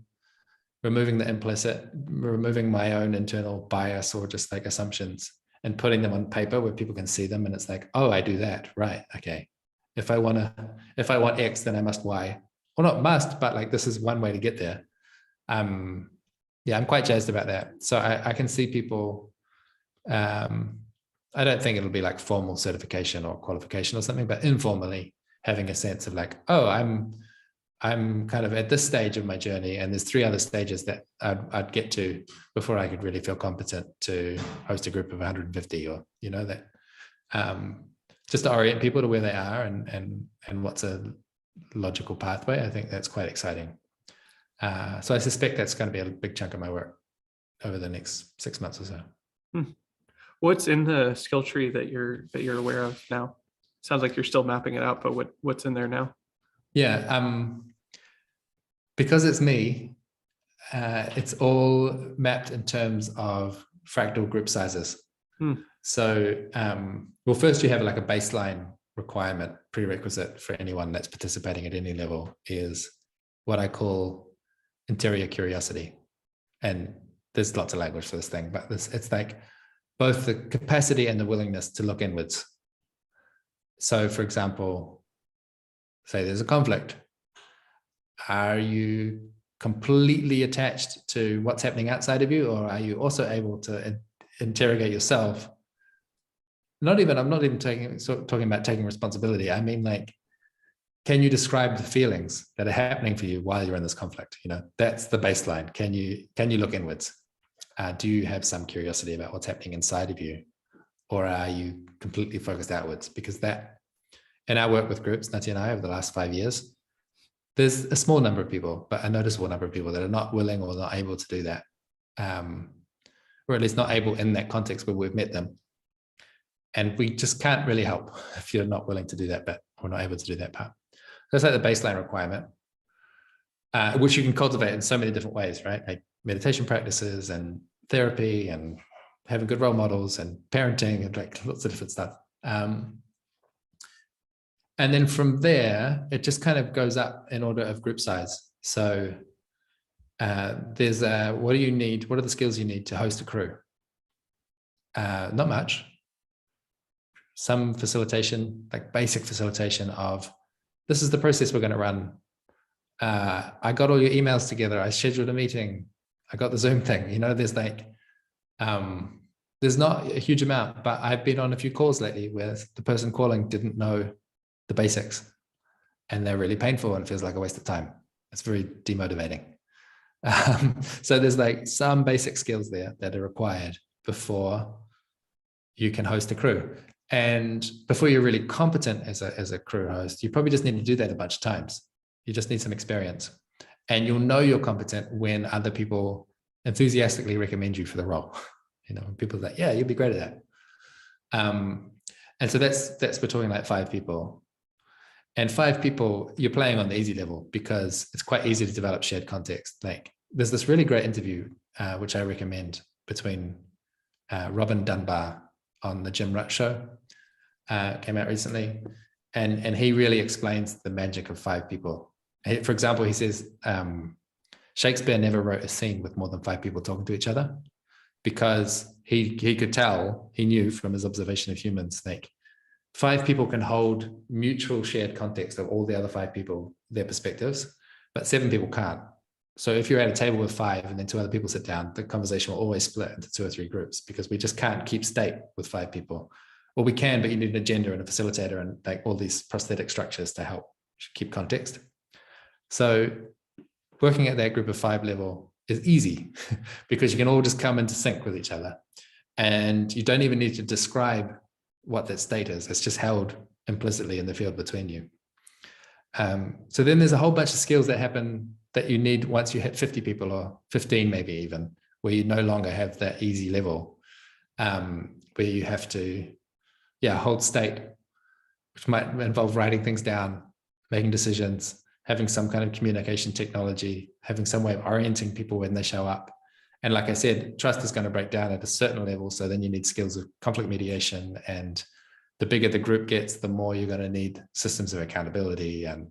removing the implicit, removing my own internal bias or just like assumptions, and putting them on paper where people can see them. And it's like, oh, I do that. Right. Okay. If I want X, then I must Y. Well, not must, but like, this is one way to get there. I'm quite jazzed about that. So I can see people, I don't think it'll be like formal certification or qualification or something, but informally having a sense of like, oh, I'm kind of at this stage of my journey, and there's 3 other stages that I'd get to before I could really feel competent to host a group of 150, or that just to orient people to where they are and what's a logical pathway. I think that's quite exciting. So I suspect that's going to be a big chunk of my work over the next 6 months or so. What's in the skill tree that you're aware of now? Sounds like you're still mapping it out, but what's in there now? Yeah, because it's me, it's all mapped in terms of fractal group sizes. So Well, first you have like a baseline requirement, prerequisite for anyone that's participating at any level is what I call interior curiosity. And there's lots of language for this thing, but it's like both the capacity and the willingness to look inwards. So for example, say there's a conflict. Are you completely attached to what's happening outside of you, or are you also able to interrogate yourself? I'm not even talking about taking responsibility. I mean, like, can you describe the feelings that are happening for you while you're in this conflict? You know, that's the baseline. Can you look inwards? Do you have some curiosity about what's happening inside of you, or are you completely focused outwards? Because that, in our work with groups, Nati and I, over the last 5 years, there's a small number of people, but a noticeable number of people that are not willing or not able to do that, or at least not able in that context where we've met them. And we just can't really help if you're not willing to do that bit or not able to do that part. That's like the baseline requirement, which you can cultivate in so many different ways, right? Like meditation practices and therapy and having good role models and parenting and like lots of different stuff. And then from there, it just kind of goes up in order of group size. So there's what do you need? What are the skills you need to host a crew? Not much. Some facilitation, like basic facilitation of, this is the process we're going to run. I got all your emails together. I scheduled a meeting. I got the Zoom thing. You know, there's like, there's not a huge amount, but I've been on a few calls lately where the person calling didn't know the basics, and they're really painful and it feels like a waste of time. It's very demotivating. So there's like some basic skills there that are required before you can host a crew. And before you're really competent as a crew host, you probably just need to do that a bunch of times. You just need some experience. And you'll know you're competent when other people enthusiastically recommend you for the role. You know, when people are like, yeah, you'll be great at that. And so that's we're talking like 5 people. And 5 people, you're playing on the easy level because it's quite easy to develop shared context. Like there's this really great interview, which I recommend, between Robin Dunbar on the Jim Rutt show, came out recently. And he really explains the magic of 5 people. For example, he says, Shakespeare never wrote a scene with more than 5 people talking to each other, because he could tell, he knew from his observation of humans, like 5 people can hold mutual shared context of all the other 5 people, their perspectives, but 7 people can't. So if you're at a table with 5 and then 2 other people sit down, the conversation will always split into 2 or 3 groups, because we just can't keep state with 5 people. Or we can, but you need an agenda and a facilitator and like all these prosthetic structures to help keep context. So working at that group of 5 level is easy because you can all just come into sync with each other, and you don't even need to describe what that state is. It's just held implicitly in the field between you. So then there's a whole bunch of skills that happen that you need once you hit 50 people, or 15 maybe even, where you no longer have that easy level, where you have to hold state, which might involve writing things down, making decisions, having some kind of communication technology, having some way of orienting people when they show up. And like I said, trust is going to break down at a certain level. So then you need skills of conflict mediation. And the bigger the group gets, the more you're going to need systems of accountability and,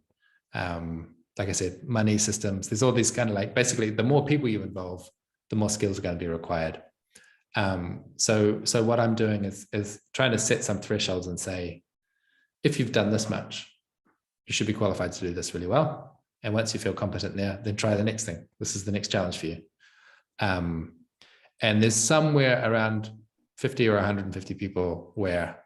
like I said, money systems. There's all these kind of like, basically, the more people you involve, the more skills are going to be required. So what I'm doing is trying to set some thresholds and say, if you've done this much, you should be qualified to do this really well. And once you feel competent there, then try the next thing. This is the next challenge for you. And there's somewhere around 50 or 150 people where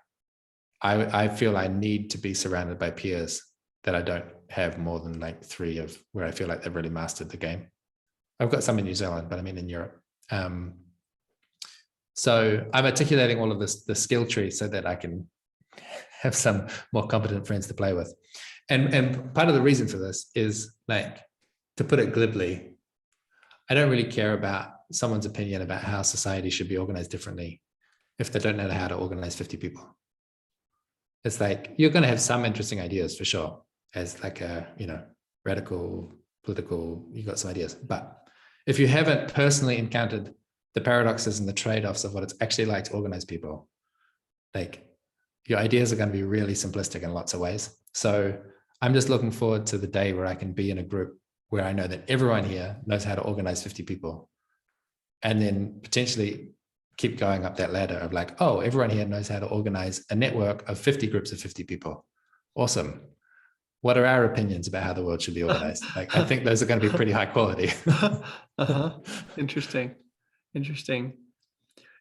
I feel I need to be surrounded by peers that I don't have more than like 3 of, where I feel like they've really mastered the game. I've got some in New Zealand, but I mean in Europe. So I'm articulating all of this, the skill tree, so that I can have some more competent friends to play with. And part of the reason for this is, like, to put it glibly, I don't really care about someone's opinion about how society should be organized differently if they don't know how to organize 50 people. It's like, you're going to have some interesting ideas for sure, as like a, radical, political, you got some ideas. But if you haven't personally encountered the paradoxes and the trade-offs of what it's actually like to organize people, like, your ideas are going to be really simplistic in lots of ways. So I'm just looking forward to the day where I can be in a group where I know that everyone here knows how to organize 50 people, and then potentially keep going up that ladder of like, oh, everyone here knows how to organize a network of 50 groups of 50 people. Awesome. What are our opinions about how the world should be organized? Like, I think those are going to be pretty high quality. Interesting.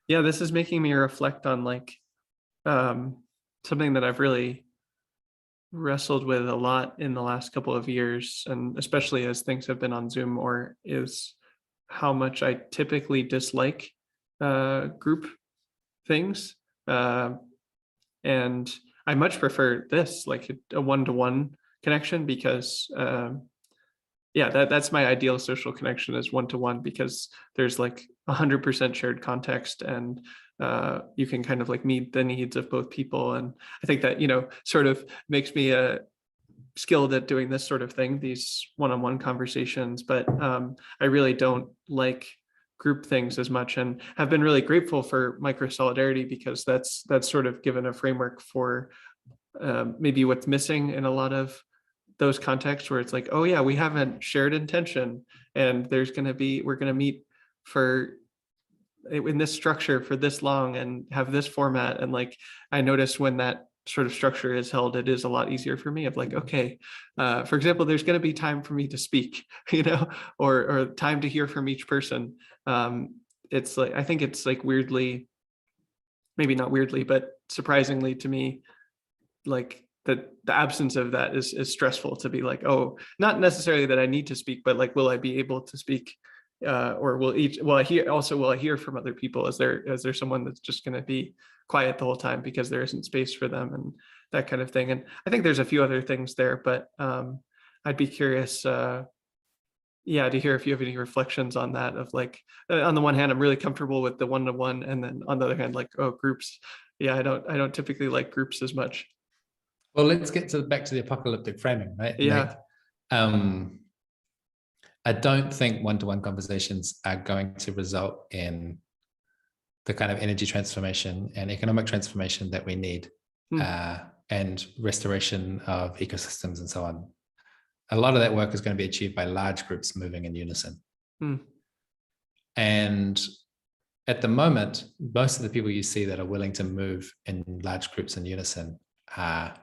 Yeah, this is making me reflect on like something that I've really wrestled with a lot in the last couple of years, and especially as things have been on Zoom more, is how much I typically dislike group things. And I much prefer this, like a one-to-one connection, because yeah, that's my ideal social connection, is one-to-one, because there's like 100% shared context, and you can kind of like meet the needs of both people. And I think that, sort of makes me skilled at doing this sort of thing, these one-on-one conversations. But I really don't like group things as much, and have been really grateful for Microsolidarity, because that's sort of given a framework for maybe what's missing in a lot of those contexts, where it's like, oh yeah, we haven't shared intention, and we're going to meet for in this structure for this long and have this format. And like, I notice when that sort of structure is held, it is a lot easier for me of like, okay, for example, there's going to be time for me to speak, or time to hear from each person. It's like, I think it's like weirdly, maybe not weirdly, but surprisingly to me, like the absence of that is stressful, to be like, oh, not necessarily that I need to speak, but like, will I be able to speak? Or will I hear from other people? Is there someone that's just going to be quiet the whole time because there isn't space for them, and that kind of thing? And I think there's a few other things there, but I'd be curious, to hear if you have any reflections on that, of like, on the one hand, I'm really comfortable with the one-to-one, and then on the other hand, like, oh, groups. Yeah, I don't typically like groups as much. Well, let's get back to the apocalyptic framing, right? Yeah. Like, I don't think one-to-one conversations are going to result in the kind of energy transformation and economic transformation that we need, and restoration of ecosystems and so on. A lot of that work is going to be achieved by large groups moving in unison. And at the moment, most of the people you see that are willing to move in large groups in unison are,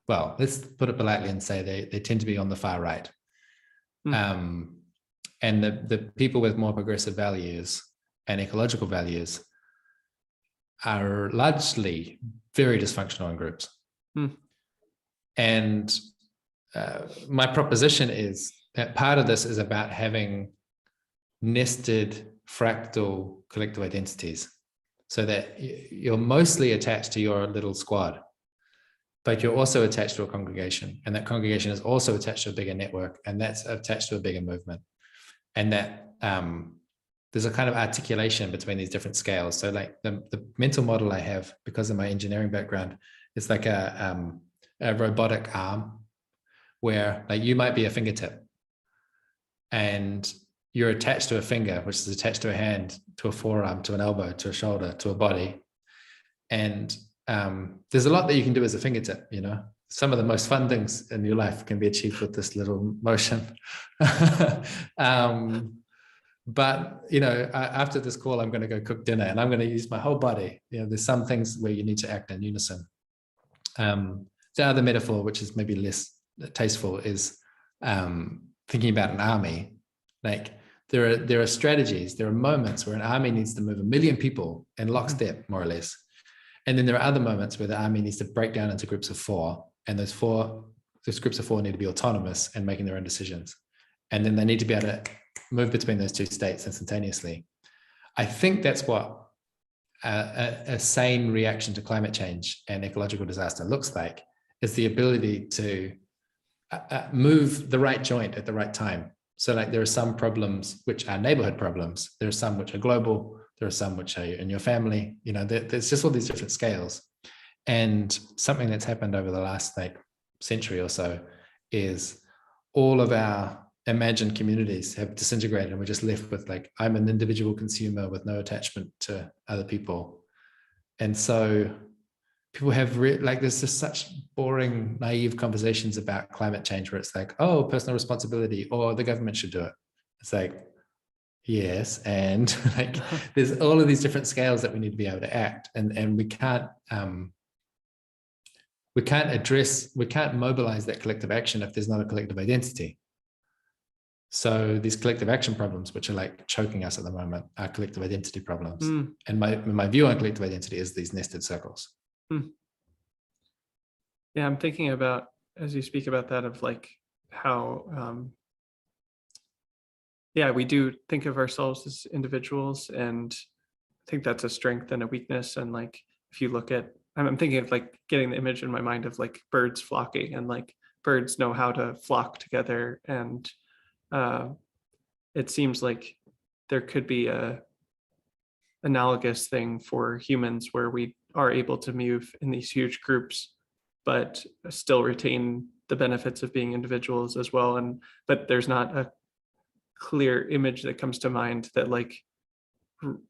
well, let's put it politely and say they tend to be on the far right. And the people with more progressive values and ecological values are largely very dysfunctional in groups. And my proposition is that part of this is about having nested fractal collective identities, so that you're mostly attached to your little squad, but you're also attached to a congregation, and that congregation is also attached to a bigger network, and that's attached to a bigger movement. And that there's a kind of articulation between these different scales. So like the mental model I have, because of my engineering background, is like a robotic arm, where like you might be a fingertip, and you're attached to a finger, which is attached to a hand, to a forearm, to an elbow, to a shoulder, to a body. And there's a lot that you can do as a fingertip, Some of the most fun things in your life can be achieved with this little motion. But, after this call, I'm going to go cook dinner, and I'm going to use my whole body. There's some things where you need to act in unison. The other metaphor, which is maybe less tasteful, is thinking about an army. Like there are strategies, there are moments where an army needs to move 1 million people in lockstep, more or less. And then there are other moments where the army needs to break down into groups of 4, and those groups of 4 need to be autonomous and making their own decisions. And then they need to be able to move between those two states instantaneously. I think that's what a sane reaction to climate change and ecological disaster looks like, is the ability to move the right joint at the right time. So like there are some problems which are neighborhood problems. There are some which are global. There are some which are in your family. There's just all these different scales. And something that's happened over the last century or so is all of our imagined communities have disintegrated, and we're just left with I'm an individual consumer with no attachment to other people. And so people have like there's just such boring, naive conversations about climate change where it's like, oh, personal responsibility, or the government should do it. It's like, yes, and like there's all of these different scales that we need to be able to act, and we can't mobilize that collective action if there's not a collective identity. So these collective action problems, which are like choking us at the moment, are collective identity problems. And my view on collective identity is these nested circles. Yeah, I'm thinking about, as you speak about that, of like how, yeah, we do think of ourselves as individuals, and I think that's a strength and a weakness. And like, if you look at, I'm thinking of like getting the image in my mind of like birds flocking, and like birds know how to flock together. And it seems like there could be a analogous thing for humans where we are able to move in these huge groups, but still retain the benefits of being individuals as well. And but there's not a clear image that comes to mind that like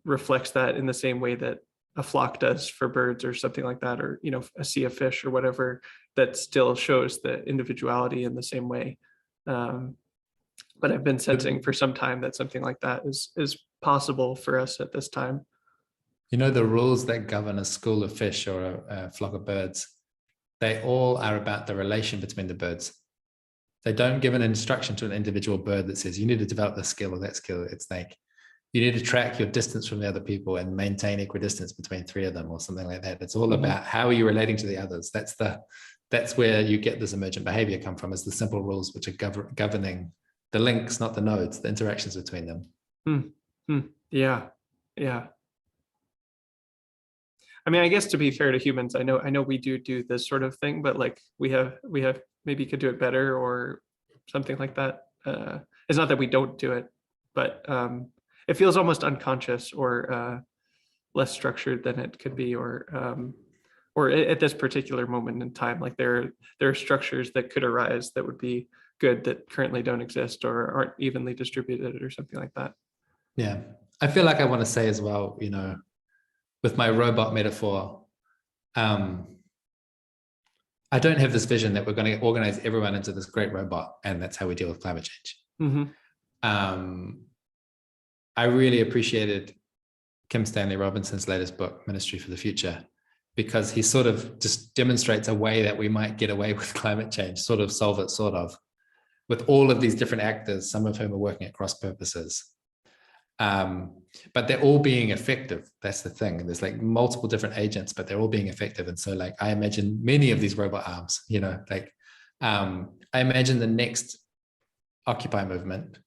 reflects that in the same way that a flock does for birds or something like that, or a sea of fish or whatever, that still shows the individuality in the same way. But I've been sensing for some time that something like that is possible for us at this time. The rules that govern a school of fish or a flock of birds, they all are about the relation between the birds. They don't give an instruction to an individual bird that says you need to develop this skill or that skill. It's like you need to track your distance from the other people and maintain equidistance between three of them or something like that. It's all about how are you relating to the others. That's where you get this emergent behavior come from, is the simple rules which are governing the links, not the nodes, the interactions between them. Yeah. I mean, I guess to be fair to humans, I know we do this sort of thing, but like we have maybe could do it better or something like that. It's not that we don't do it, but it feels almost unconscious or less structured than it could be, or at this particular moment in time, like there are structures that could arise that would be good that currently don't exist or aren't evenly distributed or something like that. Yeah, I feel like I want to say as well, with my robot metaphor, I don't have this vision that we're going to organize everyone into this great robot and that's how we deal with climate change. I really appreciated Kim Stanley Robinson's latest book, Ministry for the Future, because he sort of just demonstrates a way that we might get away with climate change, sort of solve it, with all of these different actors, some of whom are working at cross purposes. But they're all being effective. That's the thing. There's like multiple different agents, but they're all being effective. And so like, I imagine many of these robot arms, I imagine the next Occupy movement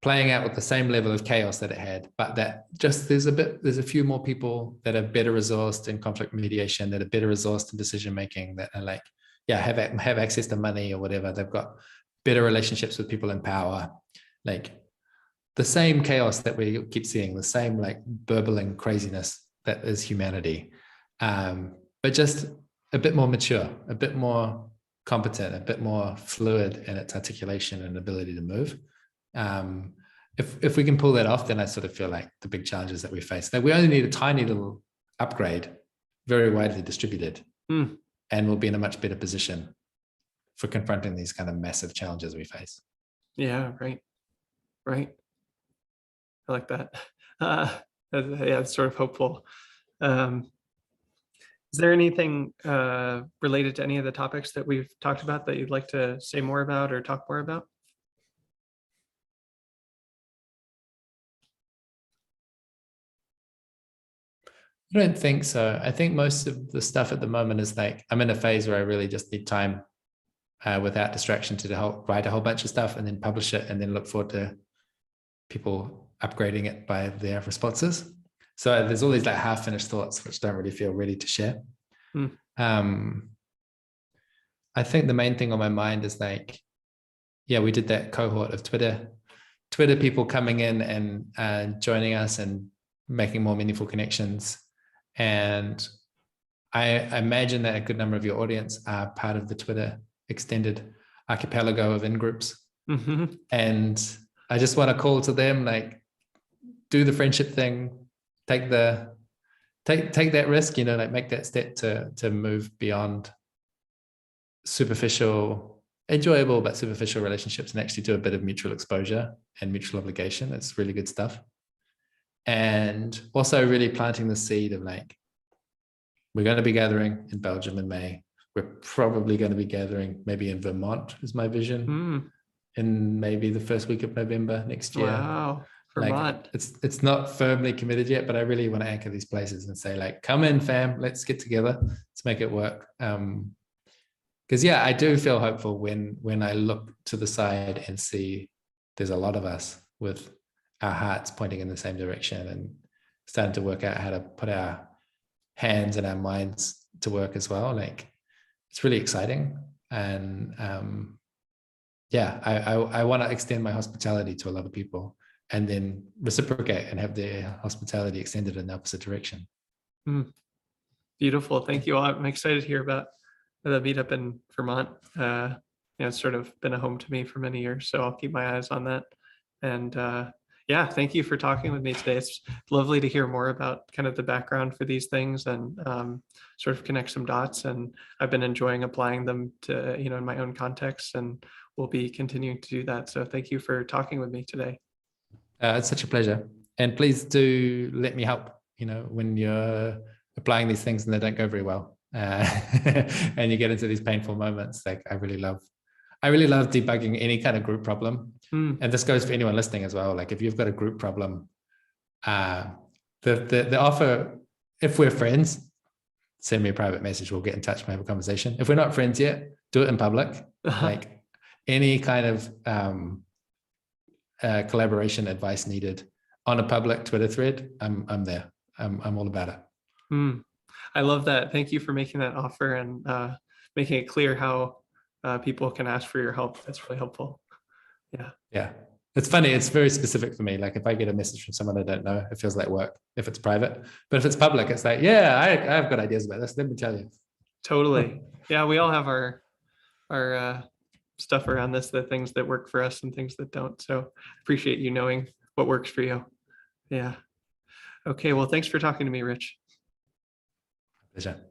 playing out with the same level of chaos that it had, but that just there's a few more people that are better resourced in conflict mediation, that are better resourced in decision making, that are like, have access to money or whatever. They've got better relationships with people in power, like the same chaos that we keep seeing, the same like burbling craziness that is humanity, but just a bit more mature, a bit more competent, a bit more fluid in its articulation and ability to move. If we can pull that off, then I sort of feel like the big challenges that we face, that we only need a tiny little upgrade, very widely distributed, and we'll be in a much better position for confronting these kind of massive challenges we face. Yeah, right. I like that. Yeah, it's sort of hopeful. Is there anything related to any of the topics that we've talked about that you'd like to say more about or talk more about? I don't think so. I think most of the stuff at the moment is like, I'm in a phase where I really just need time without distraction to write a whole bunch of stuff and then publish it and then look forward to people upgrading it by their responses. So there's all these like half-finished thoughts which don't really feel ready to share. I think the main thing on my mind is like, yeah, we did that cohort of Twitter people coming in and joining us and making more meaningful connections. And I imagine that a good number of your audience are part of the Twitter extended archipelago of in-groups. And I just want to call to them, like, do the friendship thing, take the take that risk, like make that step to move beyond superficial, enjoyable but superficial relationships, and actually do a bit of mutual exposure and mutual obligation. It's really good stuff. And also really planting the seed of like, we're going to be gathering in Belgium in May. We're probably going to be gathering maybe in Vermont is my vision, in maybe the first week of November next year. Wow, Vermont. Like it's not firmly committed yet, but I really want to anchor these places and say like, come in fam, let's get together, let's make it work. Because yeah, I do feel hopeful when I look to the side and see there's a lot of us with our hearts pointing in the same direction and starting to work out how to put our hands and our minds to work as well. Like it's really exciting. And yeah, I want to extend my hospitality to a lot of people and then reciprocate and have their hospitality extended in the opposite direction. Beautiful. Thank you all. I'm excited to hear about the meetup in Vermont. It's sort of been a home to me for many years, so I'll keep my eyes on that. And yeah, thank you for talking with me today. It's lovely to hear more about kind of the background for these things and sort of connect some dots. And I've been enjoying applying them to, in my own context, and we'll be continuing to do that. So thank you for talking with me today. It's such a pleasure. And please do let me help, when you're applying these things and they don't go very well. And you get into these painful moments. Like I really love debugging any kind of group problem. And this goes for anyone listening as well. Like if you've got a group problem, the offer, if we're friends, send me a private message, we'll get in touch and have a conversation. If we're not friends yet, do it in public. Like any kind of collaboration advice needed on a public Twitter thread, I'm there. I'm all about it. I love that. Thank you for making that offer and making it clear how people can ask for your help. That's really helpful. Yeah. It's funny. It's very specific for me. Like if I get a message from someone I don't know, it feels like work if it's private. But if it's public, it's like, yeah, I've got ideas about this. Let me tell you. Totally. Yeah, we all have our stuff around this, the things that work for us and things that don't. So appreciate you knowing what works for you. Yeah. Okay. Well, thanks for talking to me, Rich. Pleasure.